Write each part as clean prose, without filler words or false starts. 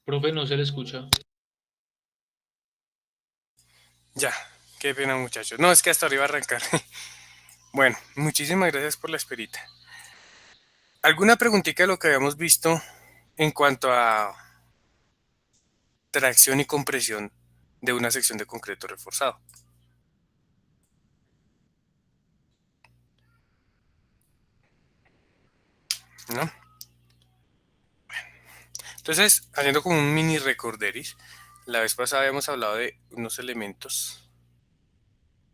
Profe, no se le escucha. Ya, qué pena muchachos. No, es que hasta arriba arrancar. Bueno, muchísimas gracias por la esperita. ¿Alguna preguntita de lo que habíamos visto en cuanto a tracción y compresión de una sección de concreto reforzado? ¿No? Entonces, haciendo como un mini recorderis, la vez pasada habíamos hablado de unos elementos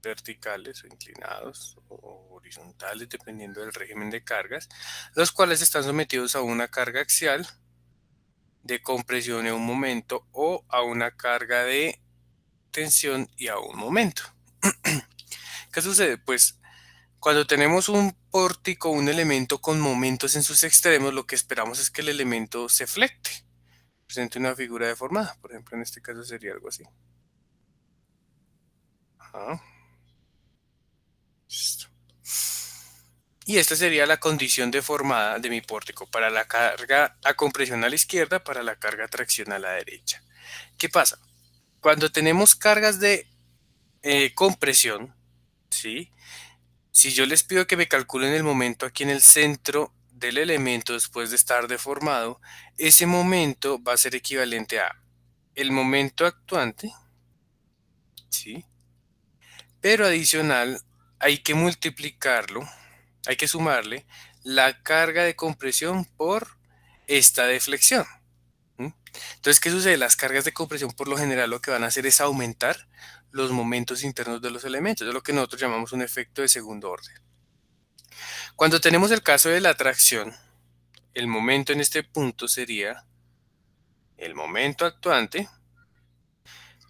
verticales o inclinados o horizontales, dependiendo del régimen de cargas, los cuales están sometidos a una carga axial de compresión en un momento o a una carga de tensión y a un momento. ¿Qué sucede? Pues cuando tenemos un pórtico, un elemento con momentos en sus extremos, lo que esperamos es que el elemento se flecte, presente una figura deformada. Por ejemplo, en este caso sería algo así. Ajá. Listo. Y esta sería la condición deformada de mi pórtico para la carga a compresión a la izquierda, para la carga a tracción a la derecha. ¿Qué pasa? Cuando tenemos cargas de compresión, ¿sí? Si yo les pido que me calculen el momento aquí en el centro del elemento después de estar deformado, ese momento va a ser equivalente a el momento actuante, ¿sí? Pero adicional hay que multiplicarlo, hay que sumarle la carga de compresión por esta deflexión. ¿M? Entonces, ¿qué sucede? Las cargas de compresión por lo general lo que van a hacer es aumentar los momentos internos de los elementos, es lo que nosotros llamamos un efecto de segundo orden. Cuando tenemos el caso de la tracción, el momento en este punto sería el momento actuante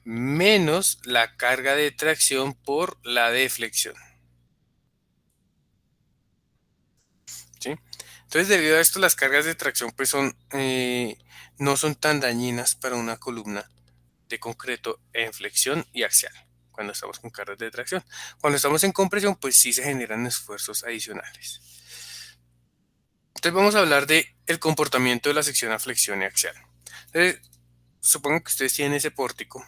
menos la carga de tracción por la deflexión, ¿sí? Entonces, debido a esto, las cargas de tracción pues no son tan dañinas para una columna de concreto en flexión y axial, cuando estamos con cargas de tracción. Cuando estamos en compresión, pues sí se generan esfuerzos adicionales. Entonces vamos a hablar de el comportamiento de la sección a flexión y axial. Entonces, supongo que ustedes tienen ese pórtico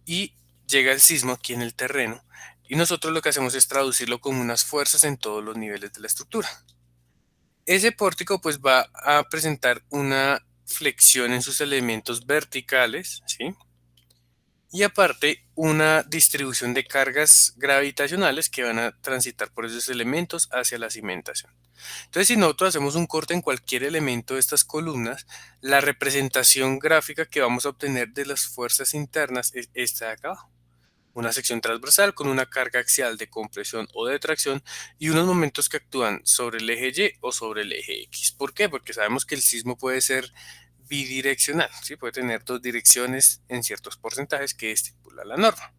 y llega el sismo aquí en el terreno y nosotros lo que hacemos es traducirlo como unas fuerzas en todos los niveles de la estructura. Ese pórtico pues va a presentar una flexión en sus elementos verticales, ¿sí? Y aparte una distribución de cargas gravitacionales que van a transitar por esos elementos hacia la cimentación. Entonces, si nosotros hacemos un corte en cualquier elemento de estas columnas, la representación gráfica que vamos a obtener de las fuerzas internas es esta de acá abajo. Una sección transversal con una carga axial de compresión o de tracción y unos momentos que actúan sobre el eje Y o sobre el eje X. ¿Por qué? Porque sabemos que el sismo puede ser bidireccional, ¿sí? Puede tener dos direcciones en ciertos porcentajes que estipula la norma.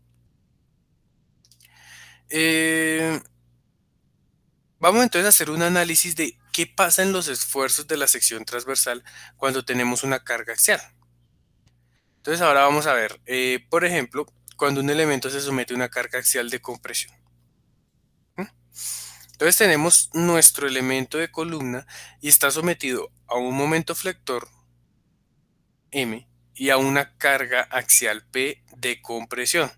Eh, Vamos entonces a hacer un análisis de qué pasa en los esfuerzos de la sección transversal cuando tenemos una carga axial. Entonces ahora vamos a ver, por ejemplo, cuando un elemento se somete a una carga axial de compresión. ¿Mm? Entonces tenemos nuestro elemento de columna y está sometido a un momento flector M y a una carga axial P de compresión.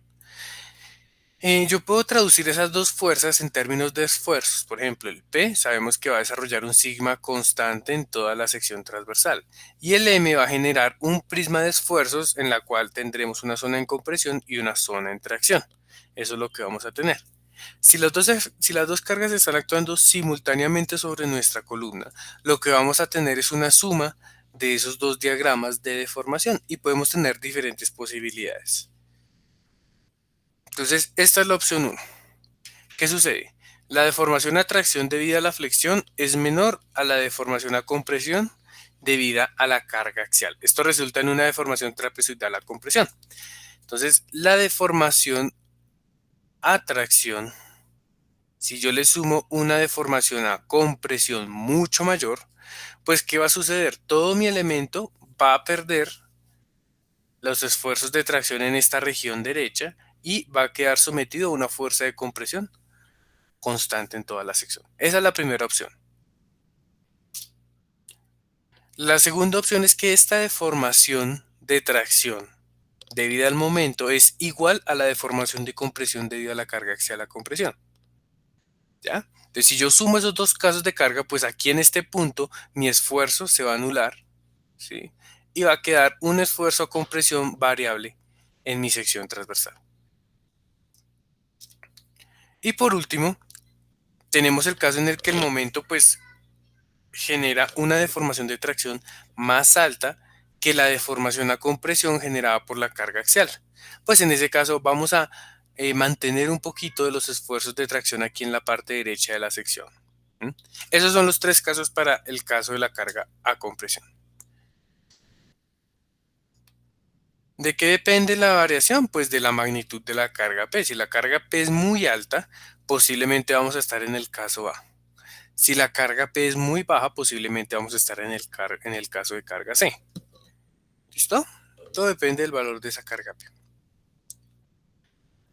Yo puedo traducir esas dos fuerzas en términos de esfuerzos. Por ejemplo, el P sabemos que va a desarrollar un sigma constante en toda la sección transversal y el M va a generar un prisma de esfuerzos en la cual tendremos una zona en compresión y una zona en tracción. Eso es lo que vamos a tener. Si las dos cargas están actuando simultáneamente sobre nuestra columna, lo que vamos a tener es una suma de esos dos diagramas de deformación y podemos tener diferentes posibilidades. Entonces, esta es la opción 1. ¿Qué sucede? La deformación a tracción debida a la flexión es menor a la deformación a compresión debida a la carga axial. Esto resulta en una deformación trapezoidal a compresión. Entonces, la deformación a tracción, si yo le sumo una deformación a compresión mucho mayor, pues ¿qué va a suceder? Todo mi elemento va a perder los esfuerzos de tracción en esta región derecha y va a quedar sometido a una fuerza de compresión constante en toda la sección. Esa es la primera opción. La segunda opción es que esta deformación de tracción debida al momento es igual a la deformación de compresión debido a la carga axial a compresión. ¿Ya? Entonces, si yo sumo esos dos casos de carga, pues aquí en este punto mi esfuerzo se va a anular, ¿sí? Y va a quedar un esfuerzo a compresión variable en mi sección transversal. Y por último, tenemos el caso en el que el momento pues genera una deformación de tracción más alta que la deformación a compresión generada por la carga axial. Pues en ese caso vamos a mantener un poquito de los esfuerzos de tracción aquí en la parte derecha de la sección. ¿Mm? Esos son los tres casos para el caso de la carga a compresión. ¿De qué depende la variación? Pues de la magnitud de la carga P. Si la carga P es muy alta, posiblemente vamos a estar en el caso A. Si la carga P es muy baja, posiblemente vamos a estar en el caso de carga C. ¿Listo? Todo depende del valor de esa carga P.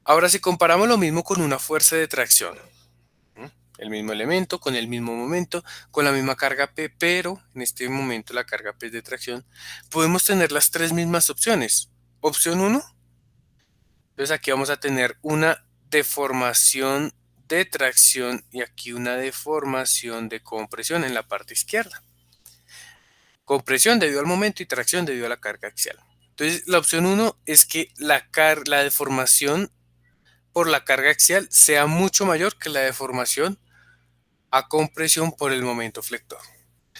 Ahora, si comparamos lo mismo con una fuerza de tracción, ¿m? El mismo elemento, con el mismo momento, con la misma carga P, pero en este momento la carga P es de tracción, podemos tener las tres mismas opciones. Opción 1, entonces aquí vamos a tener una deformación de tracción y aquí una deformación de compresión en la parte izquierda. Compresión debido al momento y tracción debido a la carga axial. Entonces, la opción 1 es que la deformación por la carga axial sea mucho mayor que la deformación a compresión por el momento flector.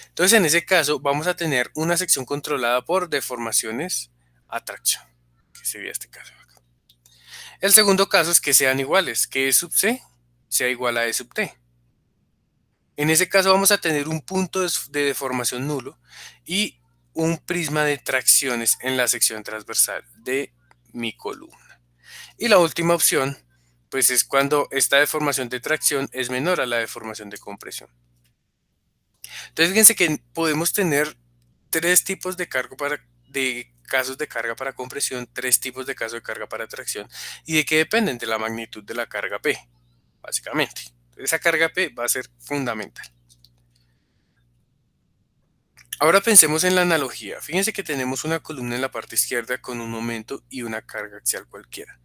Entonces, en ese caso, vamos a tener una sección controlada por deformaciones a tracción, que sería este caso acá. El segundo caso es que sean iguales, que E sub C sea igual a E sub T. En ese caso vamos a tener un punto de deformación nulo y un prisma de tracciones en la sección transversal de mi columna. Y la última opción, pues es cuando esta deformación de tracción es menor a la deformación de compresión. Entonces fíjense que podemos tener tres tipos de casos de carga para compresión, tres tipos de casos de carga para tracción, y de qué dependen de la magnitud de la carga P, básicamente. Esa carga P va a ser fundamental. Ahora pensemos en la analogía. Fíjense que tenemos una columna en la parte izquierda con un momento y una carga axial cualquiera.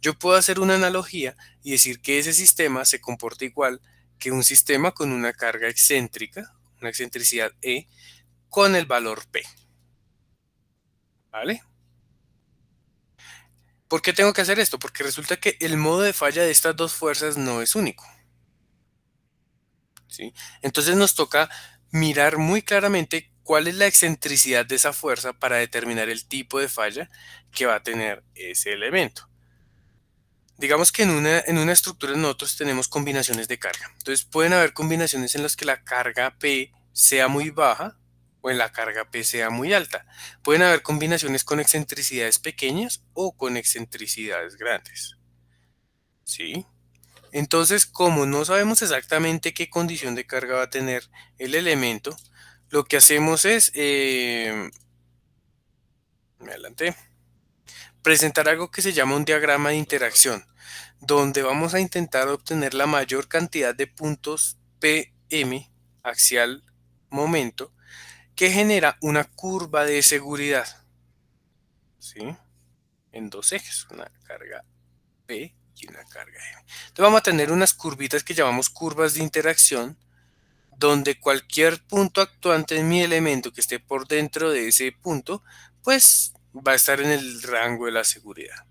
Yo puedo hacer una analogía y decir que ese sistema se comporta igual que un sistema con una carga excéntrica, una excentricidad E, con el valor P. ¿Vale? ¿Por qué tengo que hacer esto? Porque resulta que el modo de falla de estas dos fuerzas no es único, ¿sí? Entonces nos toca mirar muy claramente cuál es la excentricidad de esa fuerza para determinar el tipo de falla que va a tener ese elemento. Digamos que en una estructura nosotros tenemos combinaciones de carga. Entonces pueden haber combinaciones en las que la carga P sea muy baja o en la carga P sea muy alta. Pueden haber combinaciones con excentricidades pequeñas o con excentricidades grandes. ¿Sí? Entonces, como no sabemos exactamente qué condición de carga va a tener el elemento, lo que hacemos es, me adelanté, presentar algo que se llama un diagrama de interacción, donde vamos a intentar obtener la mayor cantidad de puntos PM, axial momento, que genera una curva de seguridad, ¿sí? En dos ejes, una carga P y una carga M. Entonces vamos a tener unas curvitas que llamamos curvas de interacción, donde cualquier punto actuante en mi elemento que esté por dentro de ese punto, pues va a estar en el rango de la seguridad.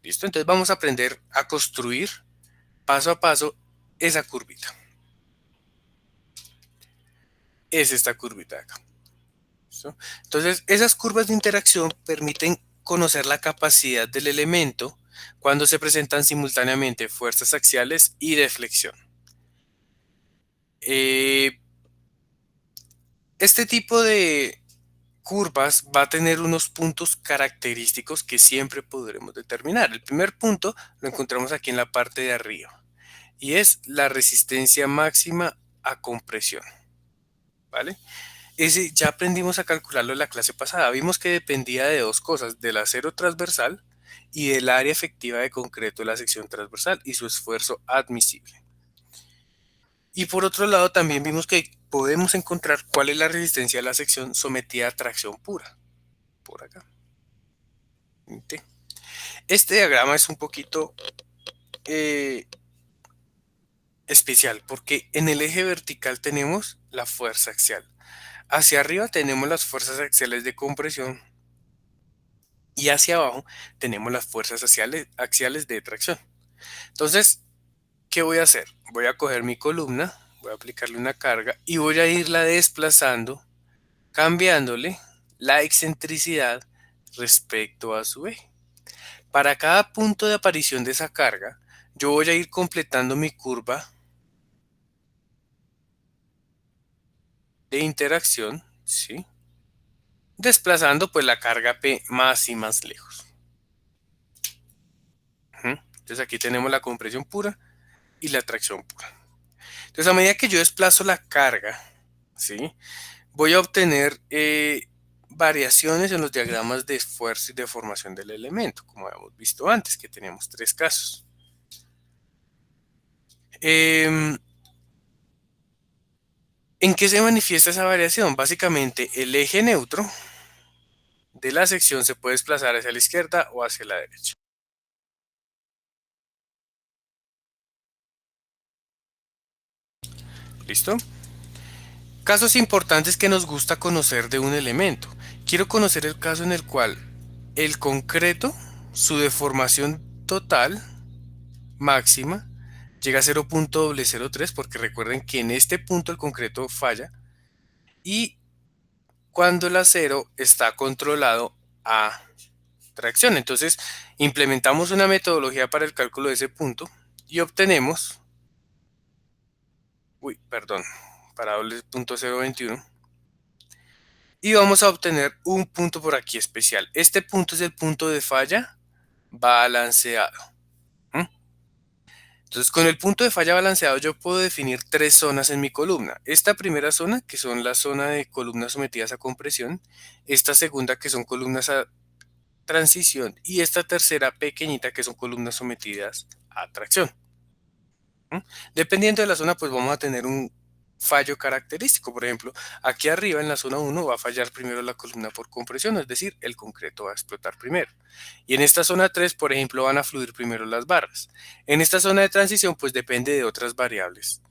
¿Listo? Entonces vamos a aprender a construir paso a paso esa curvita. Es esta curvita de acá. ¿Listo? Entonces, esas curvas de interacción permiten conocer la capacidad del elemento cuando se presentan simultáneamente fuerzas axiales y deflexión. Este tipo de curvas va a tener unos puntos característicos que siempre podremos determinar. El primer punto lo encontramos aquí en la parte de arriba y es la resistencia máxima a compresión. ¿Vale? Ese ya aprendimos a calcularlo en la clase pasada. Vimos que dependía de dos cosas, del acero transversal y del área efectiva de concreto de la sección transversal y su esfuerzo admisible. Y por otro lado también vimos que podemos encontrar cuál es la resistencia de la sección sometida a tracción pura. por acá. ¿Sí? Este diagrama es un poquito especial porque en el eje vertical tenemos la fuerza axial. Hacia arriba tenemos las fuerzas axiales de compresión y hacia abajo tenemos las fuerzas axiales de tracción. Entonces, ¿qué voy a hacer? Voy a coger mi columna, voy a aplicarle una carga y voy a irla desplazando, cambiándole la excentricidad respecto a su eje. Para cada punto de aparición de esa carga, yo voy a ir completando mi curva de interacción, ¿sí? Desplazando pues la carga P más y más lejos. Entonces aquí tenemos la compresión pura y la tracción pura. Entonces a medida que yo desplazo la carga, ¿sí? Voy a obtener variaciones en los diagramas de esfuerzo y deformación del elemento, como habíamos visto antes, que teníamos tres casos. ¿En qué se manifiesta esa variación? Básicamente el eje neutro de la sección se puede desplazar hacia la izquierda o hacia la derecha. ¿Listo? Casos importantes que nos gusta conocer de un elemento. Quiero conocer el caso en el cual el concreto, su deformación total máxima, llega a 0.003, porque recuerden que en este punto el concreto falla, y cuando el acero está controlado a tracción. Entonces, implementamos una metodología para el cálculo de ese punto y obtenemos, perdón, para doble punto 0.21, y vamos a obtener un punto por aquí especial. Este punto es el punto de falla balanceado. Entonces, con el punto de falla balanceado yo puedo definir tres zonas en mi columna. Esta primera zona, que son la zona de columnas sometidas a compresión. Esta segunda, que son columnas a transición. Y esta tercera pequeñita, que son columnas sometidas a tracción. Dependiendo de la zona, pues vamos a tener un fallo característico. Por ejemplo, aquí arriba en la zona 1 va a fallar primero la columna por compresión, es decir, el concreto va a explotar primero. Y en esta zona 3, por ejemplo, van a fluir primero las barras. En esta zona de transición, pues depende de otras variables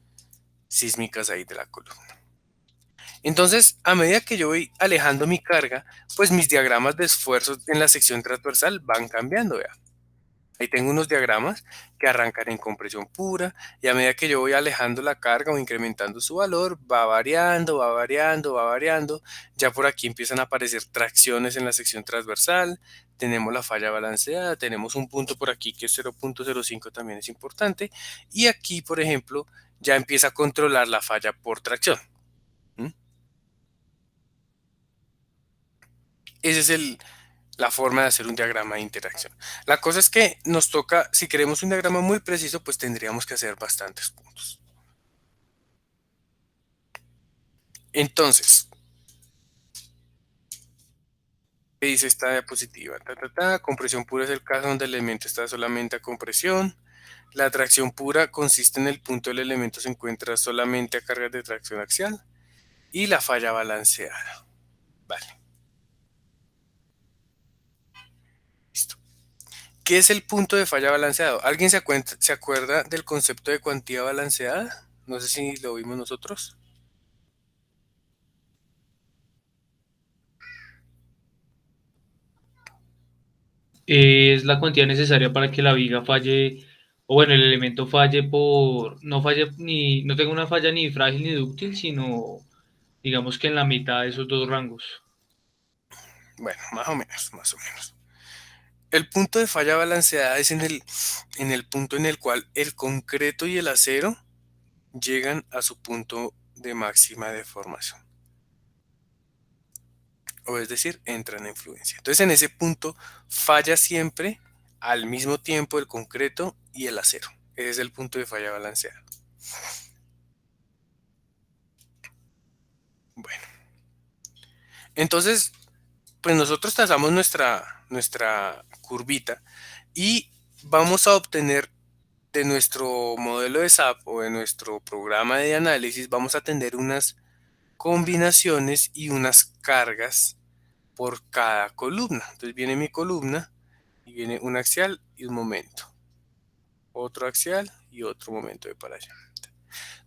sísmicas ahí de la columna. Entonces, a medida que yo voy alejando mi carga, pues mis diagramas de esfuerzos en la sección transversal van cambiando, ¿vea? Ahí tengo unos diagramas que arrancan en compresión pura y a medida que yo voy alejando la carga o incrementando su valor, va variando, va variando, va variando. Ya por aquí empiezan a aparecer tracciones en la sección transversal, tenemos la falla balanceada, tenemos un punto por aquí que es 0.05, también es importante. Y aquí, por ejemplo, ya empieza a controlar la falla por tracción. ¿Mm? Ese es la forma de hacer un diagrama de interacción. La cosa es que nos toca, si queremos un diagrama muy preciso, pues tendríamos que hacer bastantes puntos. Entonces, ¿qué dice esta diapositiva? Compresión pura es el caso donde el elemento está solamente a compresión. La atracción pura consiste en el punto del elemento se encuentra solamente a cargas de tracción axial. Y la falla balanceada. Vale, listo. ¿Qué es el punto de falla balanceado? ¿Alguien se acuerda del concepto de cuantía balanceada? No sé si lo vimos nosotros. Es la cantidad necesaria para que la viga falle, o bueno, el elemento falle no falle ni, no tenga una falla ni frágil ni dúctil, sino digamos que en la mitad de esos dos rangos. Bueno, más o menos, más o menos. El punto de falla balanceada es en el punto en el cual el concreto y el acero llegan a su punto de máxima deformación. O es decir, entran en fluencia. Entonces en ese punto falla siempre al mismo tiempo el concreto y el acero. Ese es el punto de falla balanceada. Bueno, entonces, pues nosotros trazamos nuestra curvita y vamos a obtener de nuestro modelo de SAP o de nuestro programa de análisis, vamos a tener unas combinaciones y unas cargas por cada columna. Entonces viene mi columna y viene un axial y un momento. Otro axial y otro momento de para allá.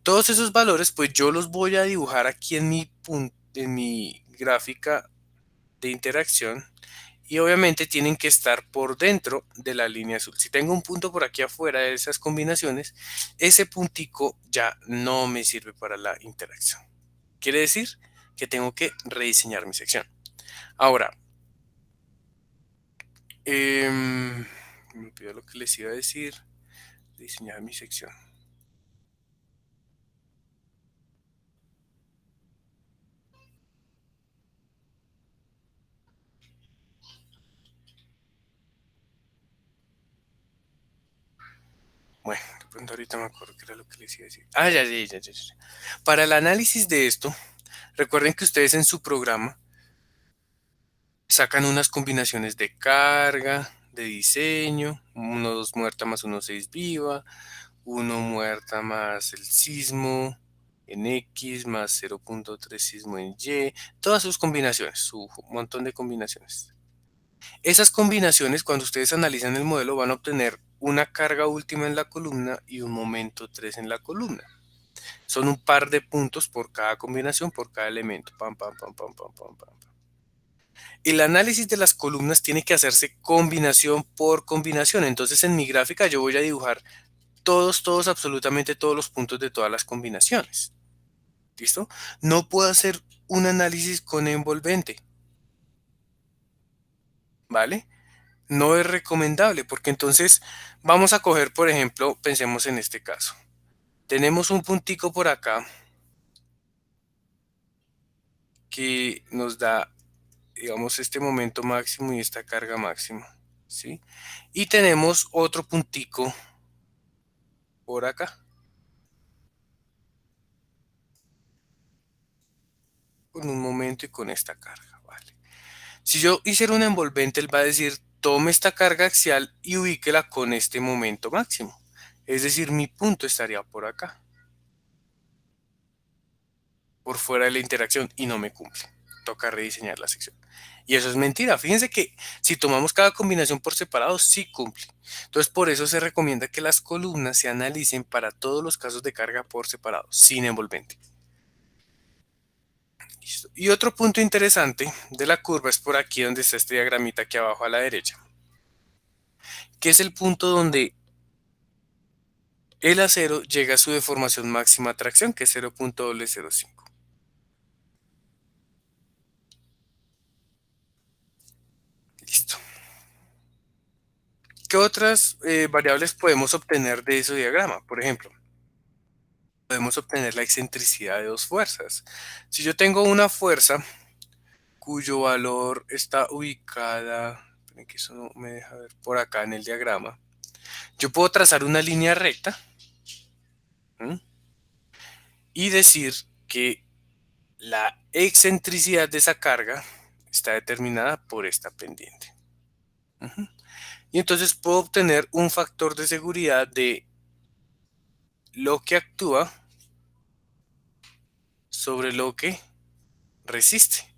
Todos esos valores, pues yo los voy a dibujar aquí en mi gráfica de interacción y obviamente tienen que estar por dentro de la línea azul. Si tengo un punto por aquí afuera de esas combinaciones, ese puntico ya no me sirve para la interacción. Quiere decir que tengo que rediseñar mi sección. Ahora, me olvidó lo que les iba a decir. Diseñar mi sección. Bueno, de pronto ahorita me acuerdo que era lo que les iba a decir. Ah, ya. Para el análisis de esto, recuerden que ustedes en su programa sacan unas combinaciones de carga, de diseño, 1, 2 muerta más 1, 6 viva, 1 muerta más el sismo en X más 0.3 sismo en Y, todas sus combinaciones, su montón de combinaciones. Esas combinaciones, cuando ustedes analizan el modelo, van a obtener una carga última en la columna y un momento 3 en la columna. Son un par de puntos por cada combinación, por cada elemento. Pam, pam, pam, pam, pam, pam, pam. El análisis de las columnas tiene que hacerse combinación por combinación. Entonces en mi gráfica yo voy a dibujar todos, absolutamente todos los puntos de todas las combinaciones. ¿Listo? No puedo hacer un análisis con envolvente. ¿Vale? No es recomendable porque entonces vamos a coger, por ejemplo, pensemos en este caso. Tenemos un puntico por acá que nos da, digamos, este momento máximo y esta carga máxima, ¿sí? Y tenemos otro puntico por acá, con un momento y con esta carga, ¿vale? Si yo hiciera un envolvente, él va a decir, tome esta carga axial y ubíquela con este momento máximo. Es decir, mi punto estaría por acá, por fuera de la interacción, y no me cumple. Toca rediseñar la sección. Y eso es mentira. Fíjense que si tomamos cada combinación por separado, sí cumple. Entonces, por eso se recomienda que las columnas se analicen para todos los casos de carga por separado, sin envolvente. Listo. Y otro punto interesante de la curva es por aquí donde está este diagramita aquí abajo a la derecha, que es el punto donde el acero llega a su deformación máxima tracción, que es 0.005. Listo. ¿Qué otras variables podemos obtener de ese diagrama? Por ejemplo, podemos obtener la excentricidad de dos fuerzas. Si yo tengo una fuerza cuyo valor está ubicada, esperen que eso no me deja ver por acá en el diagrama, yo puedo trazar una línea recta, ¿m? Y decir que la excentricidad de esa carga está determinada por esta pendiente. Ujú. Y entonces puedo obtener un factor de seguridad de lo que actúa sobre lo que resiste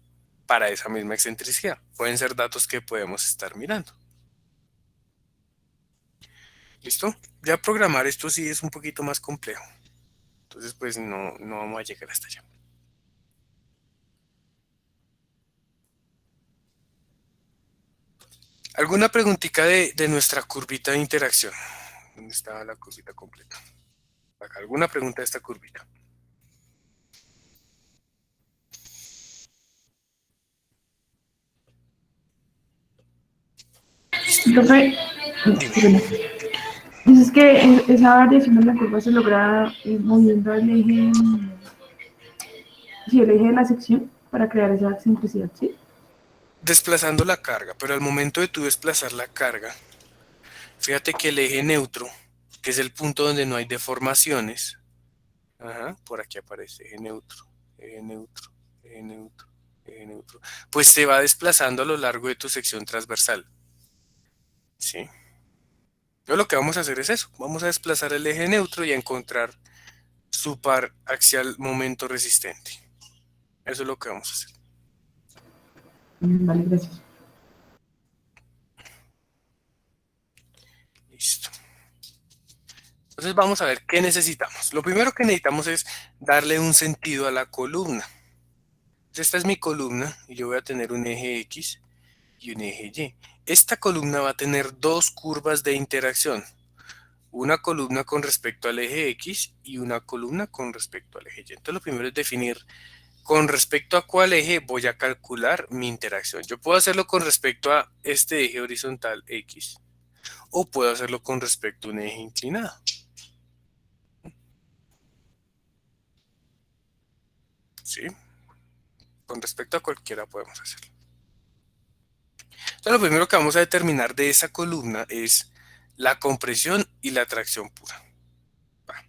para esa misma excentricidad. Pueden ser datos que podemos estar mirando. ¿Listo? Ya programar esto sí es un poquito más complejo. Entonces, pues no vamos a llegar hasta allá. ¿Alguna preguntita de nuestra curvita de interacción? ¿Dónde estaba la curvita completa? Acá, ¿alguna pregunta de esta curvita? Listo. Profe, Dime. bueno, dices que esa variación de la curva se logra moviendo el eje, sí, el eje de la sección para crear esa excentricidad, ¿sí? Desplazando la carga, pero al momento de tú desplazar la carga, fíjate que el eje neutro, que es el punto donde no hay deformaciones, ajá, por aquí aparece eje neutro, eje neutro, eje neutro, eje neutro, pues se va desplazando a lo largo de tu sección transversal, ¿sí? Yo lo que vamos a hacer es eso, vamos a desplazar el eje neutro y a encontrar su par axial momento resistente. Eso es lo que vamos a hacer. Vale, gracias. Listo. Entonces vamos a ver qué necesitamos. Lo primero que necesitamos es darle un sentido a la columna. Entonces, esta es mi columna y yo voy a tener un eje X y un eje Y. Esta columna va a tener dos curvas de interacción. Una columna con respecto al eje X y una columna con respecto al eje Y. Entonces lo primero es definir con respecto a cuál eje voy a calcular mi interacción. Yo puedo hacerlo con respecto a este eje horizontal X o puedo hacerlo con respecto a un eje inclinado. ¿Sí? Con respecto a cualquiera podemos hacerlo. Entonces lo primero que vamos a determinar de esa columna es la compresión y la tracción pura. Va.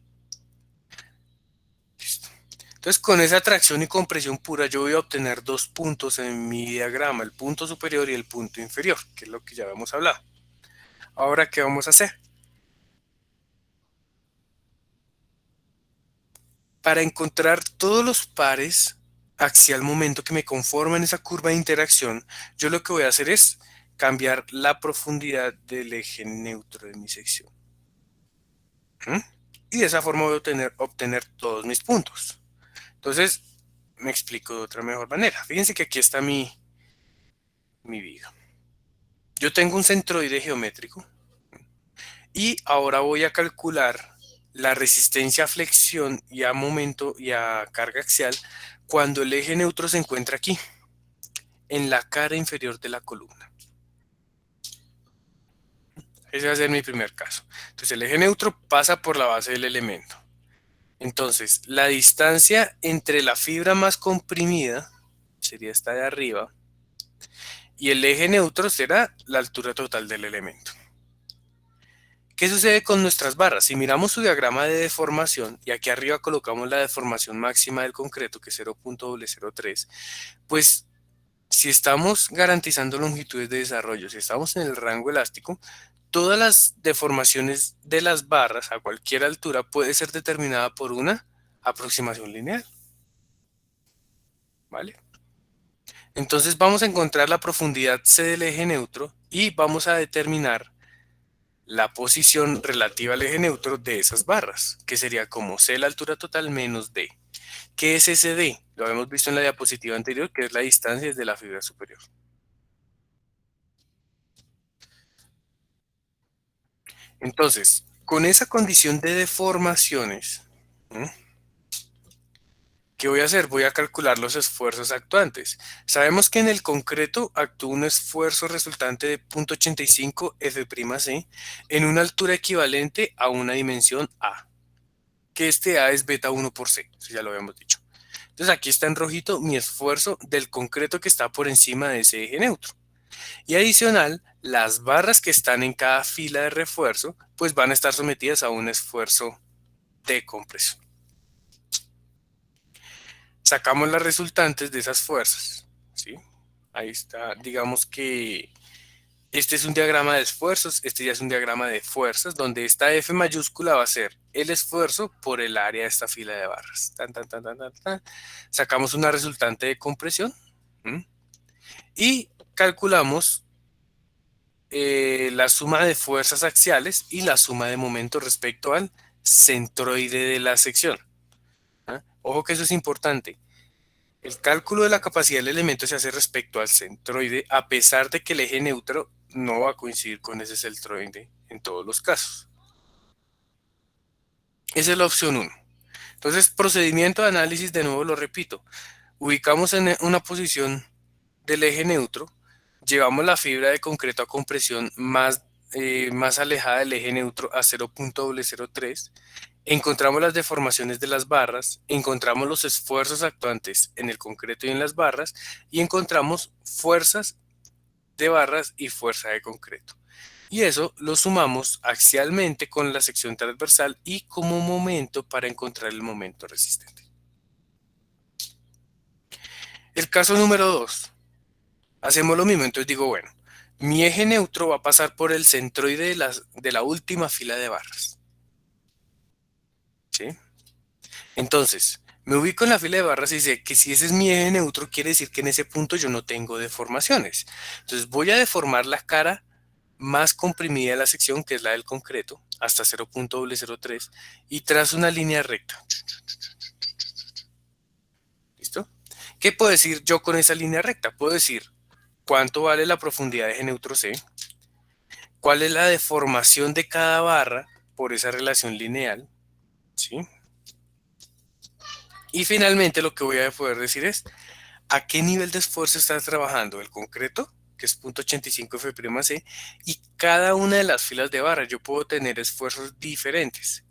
Listo. Entonces con esa tracción y compresión pura yo voy a obtener dos puntos en mi diagrama, el punto superior y el punto inferior, que es lo que ya habíamos hablado. Ahora, ¿qué vamos a hacer? Para encontrar todos los pares axial momento que me conforman esa curva de interacción, yo lo que voy a hacer es cambiar la profundidad del eje neutro de mi sección. Y de esa forma voy a obtener todos mis puntos. Entonces, me explico de otra mejor manera. Fíjense que aquí está mi viga. Yo tengo un centroide geométrico y ahora voy a calcular la resistencia a flexión y a momento y a carga axial cuando el eje neutro se encuentra aquí, en la cara inferior de la columna. Ese va a ser mi primer caso. Entonces el eje neutro pasa por la base del elemento. Entonces la distancia entre la fibra más comprimida, sería esta de arriba, y el eje neutro será la altura total del elemento. ¿Qué sucede con nuestras barras? Si miramos su diagrama de deformación, y aquí arriba colocamos la deformación máxima del concreto, que es 0.003, pues si estamos garantizando longitudes de desarrollo, si estamos en el rango elástico, todas las deformaciones de las barras a cualquier altura puede ser determinada por una aproximación lineal. ¿Vale? Entonces vamos a encontrar la profundidad C del eje neutro y vamos a determinar la posición relativa al eje neutro de esas barras, que sería como C la altura total menos D. ¿Qué es ese D? Lo habíamos visto en la diapositiva anterior, que es la distancia desde la fibra superior. Entonces, con esa condición de deformaciones, ¿qué voy a hacer? Voy a calcular los esfuerzos actuantes. Sabemos que en el concreto actúa un esfuerzo resultante de 0.85 F'C en una altura equivalente a una dimensión A, que este A es beta 1 por C, eso ya lo habíamos dicho. Entonces aquí está en rojito mi esfuerzo del concreto que está por encima de ese eje neutro. Y adicional, las barras que están en cada fila de refuerzo, pues van a estar sometidas a un esfuerzo de compresión. Sacamos las resultantes de esas fuerzas, ¿sí? Ahí está, digamos que este es un diagrama de esfuerzos, este ya es un diagrama de fuerzas, donde esta F mayúscula va a ser el esfuerzo por el área de esta fila de barras. Tan, tan, tan, tan, tan, tan. Sacamos una resultante de compresión y calculamos la suma de fuerzas axiales y la suma de momento respecto al centroide de la sección. Ojo que eso es importante. El cálculo de la capacidad del elemento se hace respecto al centroide, a pesar de que el eje neutro no va a coincidir con ese centroide en todos los casos. Esa es la opción 1. Entonces, procedimiento de análisis, de nuevo lo repito. Ubicamos en una posición del eje neutro, llevamos la fibra de concreto a compresión más alejada del eje neutro a 0.003, encontramos las deformaciones de las barras, encontramos los esfuerzos actuantes en el concreto y en las barras, y encontramos fuerzas de barras y fuerza de concreto. Y eso lo sumamos axialmente con la sección transversal y como momento para encontrar el momento resistente. El caso número 2. Hacemos lo mismo, entonces digo, bueno, mi eje neutro va a pasar por el centroide de la última fila de barras. ¿Sí? Entonces, Me ubico en la fila de barras y sé que si ese es mi eje neutro, quiere decir que en ese punto yo no tengo deformaciones. Entonces voy a deformar la cara más comprimida de la sección, que es la del concreto, hasta 0.003, y trazo una línea recta. ¿Listo? ¿Qué puedo decir yo con esa línea recta? Puedo decir cuánto vale la profundidad de eje neutro C, cuál es la deformación de cada barra por esa relación lineal, ¿sí? Y finalmente lo que voy a poder decir es a qué nivel de esfuerzo está trabajando el concreto, que es 0.85 F'C, y cada una de las filas de barra. Yo puedo tener esfuerzos diferentes.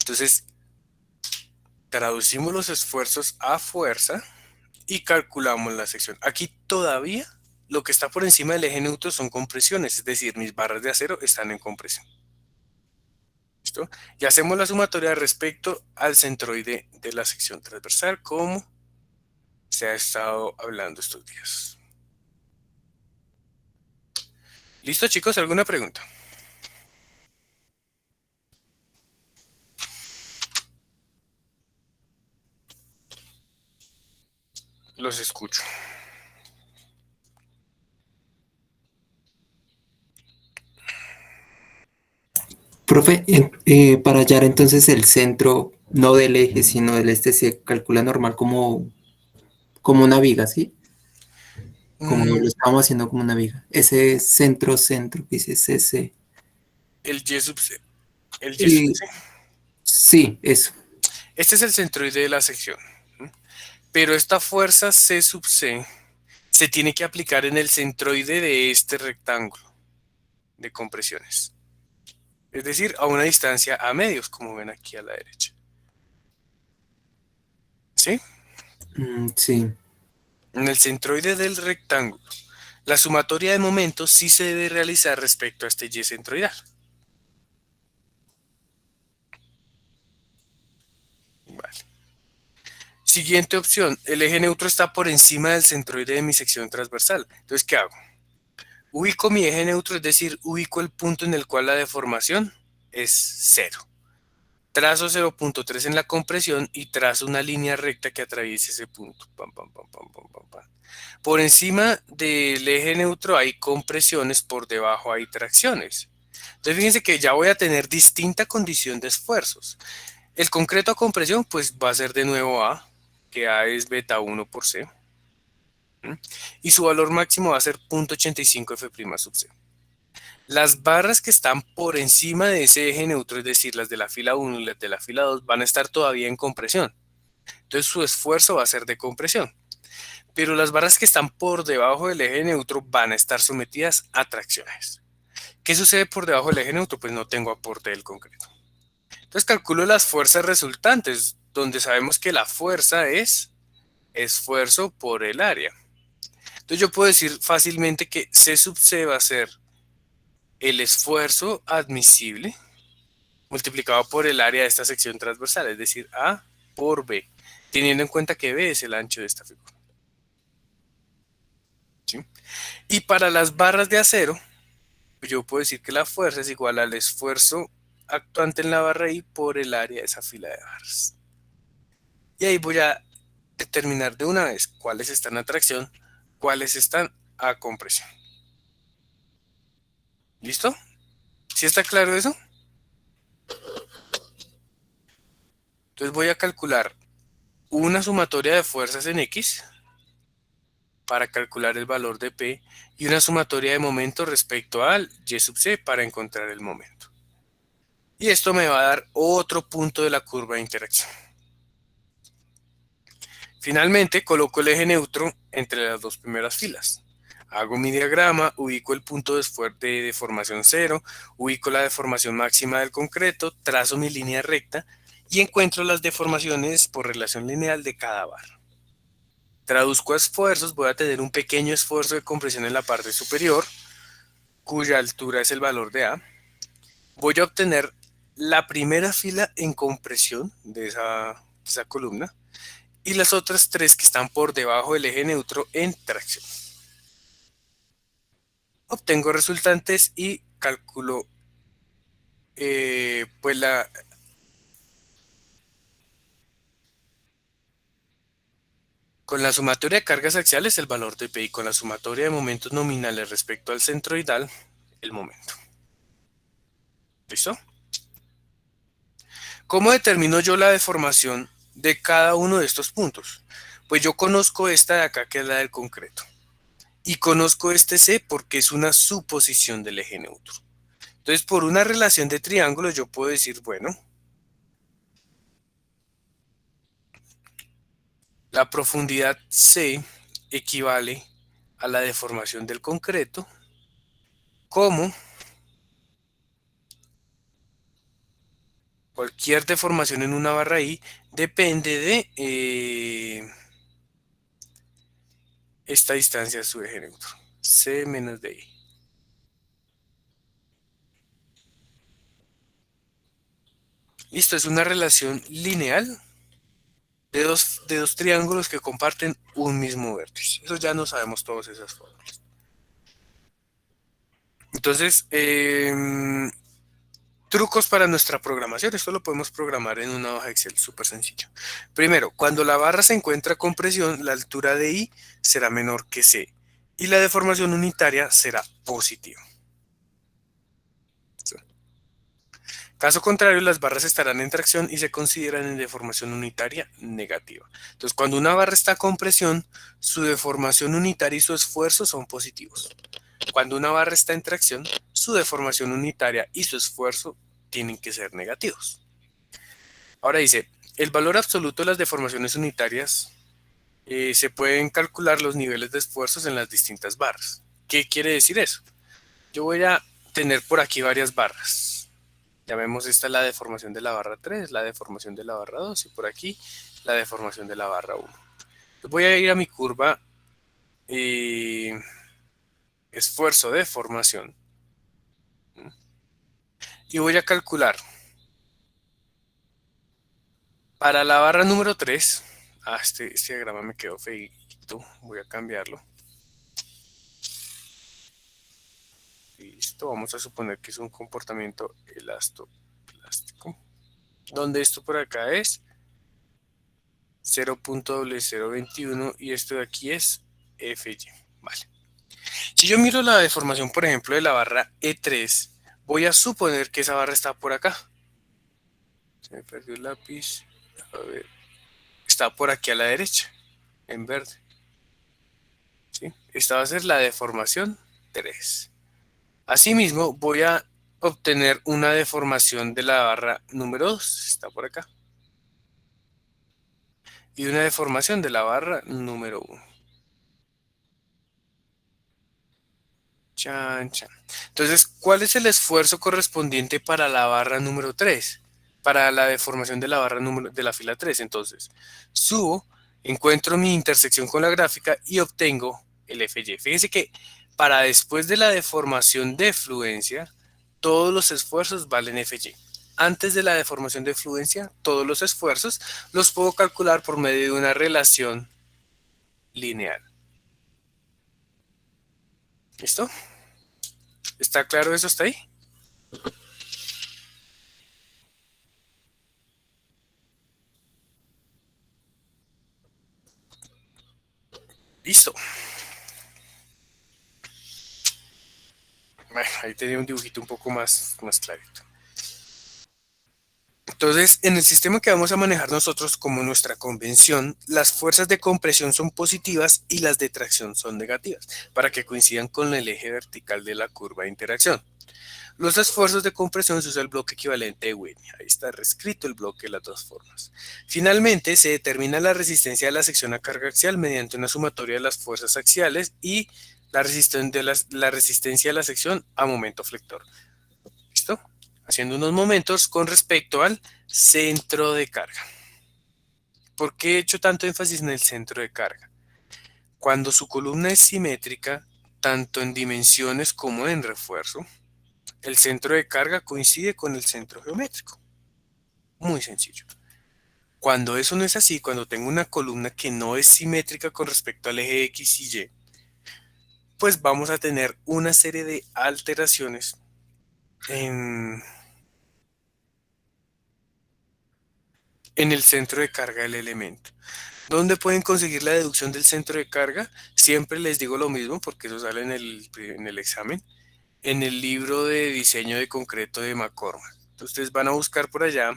Entonces, traducimos los esfuerzos a fuerza y calculamos la sección. Aquí todavía lo que está por encima del eje neutro son compresiones, es decir, mis barras de acero están en compresión. ¿Listo? Y hacemos la sumatoria respecto al centroide de la sección transversal, como se ha estado hablando estos días. ¿Listo, chicos? ¿Alguna pregunta? Los escucho. Profe, para hallar entonces el centro, no del eje, sino del este, se calcula normal como una viga, ¿sí? Como lo Mm, estamos haciendo como una viga. Ese centro que dice CC. el Y sub C. El Y sub Y C. sí, eso. Este es el centroide de la sección. Pero esta fuerza C sub C se tiene que aplicar en el centroide de este rectángulo de compresiones. Es decir, a una distancia a medios, como ven aquí a la derecha. ¿Sí? Sí. En el centroide del rectángulo. La sumatoria de momentos sí se debe realizar respecto a este Y centroidal. Vale. Siguiente opción. El eje neutro está por encima del centroide de mi sección transversal. Entonces, ¿qué hago? Ubico mi eje neutro, es decir, ubico el punto en el cual la deformación es 0. Trazo 0.3 en la compresión y trazo una línea recta que atraviese ese punto. Pam, pam, pam, pam, pam, pam, pam. Por encima del eje neutro hay compresiones, por debajo hay tracciones. Entonces fíjense que ya voy a tener distinta condición de esfuerzos. El concreto a compresión pues va a ser de nuevo A, que A es beta 1 por C. Y su valor máximo va a ser 0.85 F' sub C. Las barras que están por encima de ese eje neutro, es decir, las de la fila 1 y las de la fila 2, van a estar todavía en compresión. Entonces su esfuerzo va a ser de compresión. Pero las barras que están por debajo del eje neutro van a estar sometidas a tracciones. ¿Qué sucede por debajo del eje neutro? Pues no tengo aporte del concreto. Entonces calculo las fuerzas resultantes, donde sabemos que la fuerza es esfuerzo por el área. Entonces yo puedo decir fácilmente que C sub C va a ser el esfuerzo admisible multiplicado por el área de esta sección transversal, es decir, A por B, teniendo en cuenta que B es el ancho de esta figura. ¿Sí? Y para las barras de acero, yo puedo decir que la fuerza es igual al esfuerzo actuante en la barra I por el área de esa fila de barras. Y ahí voy a determinar de una vez cuáles están a tracción, cuáles están a compresión. ¿Listo? ¿Sí está claro eso? Entonces voy a calcular una sumatoria de fuerzas en X para calcular el valor de P y una sumatoria de momento respecto al Y sub C para encontrar el momento. Y esto me va a dar otro punto de la curva de interacción. Finalmente, coloco el eje neutro entre las dos primeras filas. Hago mi diagrama, ubico el punto de deformación 0, ubico la deformación máxima del concreto, trazo mi línea recta y encuentro las deformaciones por relación lineal de cada barra. Traduzco a esfuerzos, voy a tener un pequeño esfuerzo de compresión en la parte superior, cuya altura es el valor de A. Voy a obtener la primera fila en compresión de esa columna y las otras tres que están por debajo del eje neutro en tracción. Obtengo resultantes y calculo pues con la sumatoria de cargas axiales el valor de P y con la sumatoria de momentos nominales respecto al centroidal el momento. ¿Listo? ¿Cómo determino yo la deformación de cada uno de estos puntos? Pues yo conozco esta de acá, que es la del concreto. Y conozco este C porque es una suposición del eje neutro. Entonces, por una relación de triángulos, yo puedo decir, bueno, la profundidad C equivale a la deformación del concreto, como cualquier deformación en una barra I depende de esta distancia a su eje neutro, C menos DI. Listo, es una relación lineal de dos triángulos que comparten un mismo vértice. Eso ya no sabemos todas esas fórmulas. Entonces, trucos para nuestra programación. Esto lo podemos programar en una hoja Excel, súper sencillo. Primero, cuando la barra se encuentra con presión, la altura de I será menor que C y la deformación unitaria será positiva. Caso contrario, las barras estarán en tracción y se consideran en deformación unitaria negativa. Entonces, cuando una barra está con presión, su deformación unitaria y su esfuerzo son positivos. Cuando una barra está en tracción, su deformación unitaria y su esfuerzo tienen que ser negativos. Ahora dice, el valor absoluto de las deformaciones unitarias se pueden calcular los niveles de esfuerzos en las distintas barras. ¿Qué quiere decir eso? Yo voy a tener por aquí varias barras. Llamemos esta la deformación de la barra 3, la deformación de la barra 2 y por aquí la deformación de la barra 1. Voy a ir a mi curva esfuerzo de deformación y voy a calcular para la barra número 3. Este diagrama me quedó feito, voy a cambiarlo. Listo, vamos a suponer que es un comportamiento elastoplástico, donde esto por acá es 0.0021 y esto de aquí es FY. Vale. Si yo miro la deformación, por ejemplo, de la barra E3, voy a suponer que esa barra está por acá. Se me perdió el lápiz. A ver. Está por aquí a la derecha, en verde. ¿Sí? Esta va a ser la deformación 3. Asimismo, voy a obtener una deformación de la barra número 2, está por acá. Y una deformación de la barra número 1. Chan, chan. Entonces, ¿cuál es el esfuerzo correspondiente para la barra número 3? Para la deformación de la barra de la fila 3. Entonces, subo, encuentro mi intersección con la gráfica y obtengo el FY. Fíjense que para después de la deformación de fluencia, todos los esfuerzos valen FY. Antes de la deformación de fluencia, todos los esfuerzos los puedo calcular por medio de una relación lineal. ¿Listo? ¿Está claro eso hasta ahí? Listo. Bueno, ahí tenía un dibujito un poco más clarito. Entonces, en el sistema que vamos a manejar nosotros como nuestra convención, las fuerzas de compresión son positivas y las de tracción son negativas, para que coincidan con el eje vertical de la curva de interacción. Los esfuerzos de compresión se usa el bloque equivalente de Whitney. Ahí está reescrito el bloque de las dos formas. Finalmente, se determina la resistencia de la sección a carga axial mediante una sumatoria de las fuerzas axiales y la resistencia de la sección a momento flector. ¿Listo? Haciendo unos momentos con respecto al centro de carga. ¿Por qué he hecho tanto énfasis en el centro de carga? Cuando su columna es simétrica, tanto en dimensiones como en refuerzo, el centro de carga coincide con el centro geométrico. Muy sencillo. Cuando eso no es así, cuando tengo una columna que no es simétrica con respecto al eje X y Y, pues vamos a tener una serie de alteraciones en en el centro de carga del elemento. ¿Dónde pueden conseguir la deducción del centro de carga? Siempre les digo lo mismo porque eso sale en el examen. En el libro de diseño de concreto de McCormack. Entonces ustedes van a buscar por allá.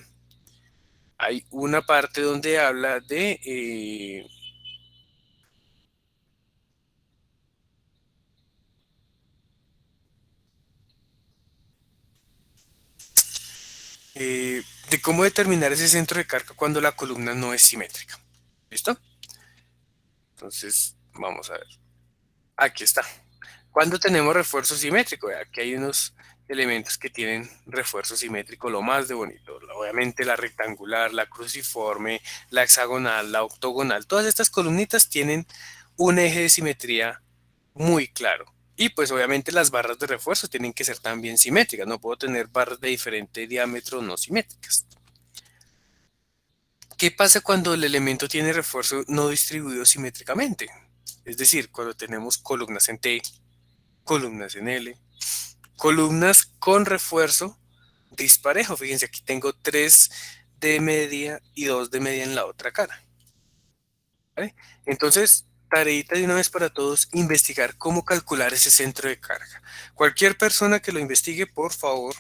Hay una parte donde habla de de cómo determinar ese centro de carga cuando la columna no es simétrica. ¿Listo? Entonces, vamos a ver. Aquí está. Cuando tenemos refuerzo simétrico, aquí hay unos elementos que tienen refuerzo simétrico, lo más de bonito. Obviamente la rectangular, la cruciforme, la hexagonal, la octogonal, todas estas columnitas tienen un eje de simetría muy claro. Y pues obviamente las barras de refuerzo tienen que ser también simétricas. No puedo tener barras de diferente diámetro no simétricas. ¿Qué pasa cuando el elemento tiene refuerzo no distribuido simétricamente? Es decir, cuando tenemos columnas en T, columnas en L, columnas con refuerzo disparejo. Fíjense, aquí tengo 3 de media y 2 de media en la otra cara. ¿Vale? Entonces, tareita de una vez para todos, investigar cómo calcular ese centro de carga. Cualquier persona que lo investigue, por favor,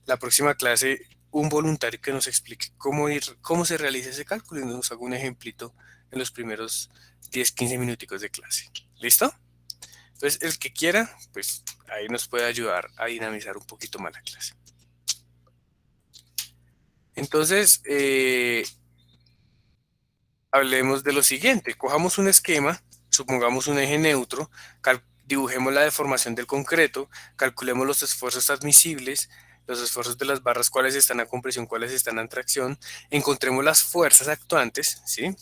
la próxima clase, un voluntario que nos explique cómo se realiza ese cálculo y nos haga un ejemplito en los primeros 10-15 minuticos de clase. ¿Listo? Entonces, el que quiera, pues ahí nos puede ayudar a dinamizar un poquito más la clase. Entonces, hablemos de lo siguiente. Cojamos un esquema, supongamos un eje neutro, dibujemos la deformación del concreto, calculemos los esfuerzos admisibles, los esfuerzos de las barras, cuáles están a compresión, cuáles están a tracción, encontremos las fuerzas actuantes, ¿sí?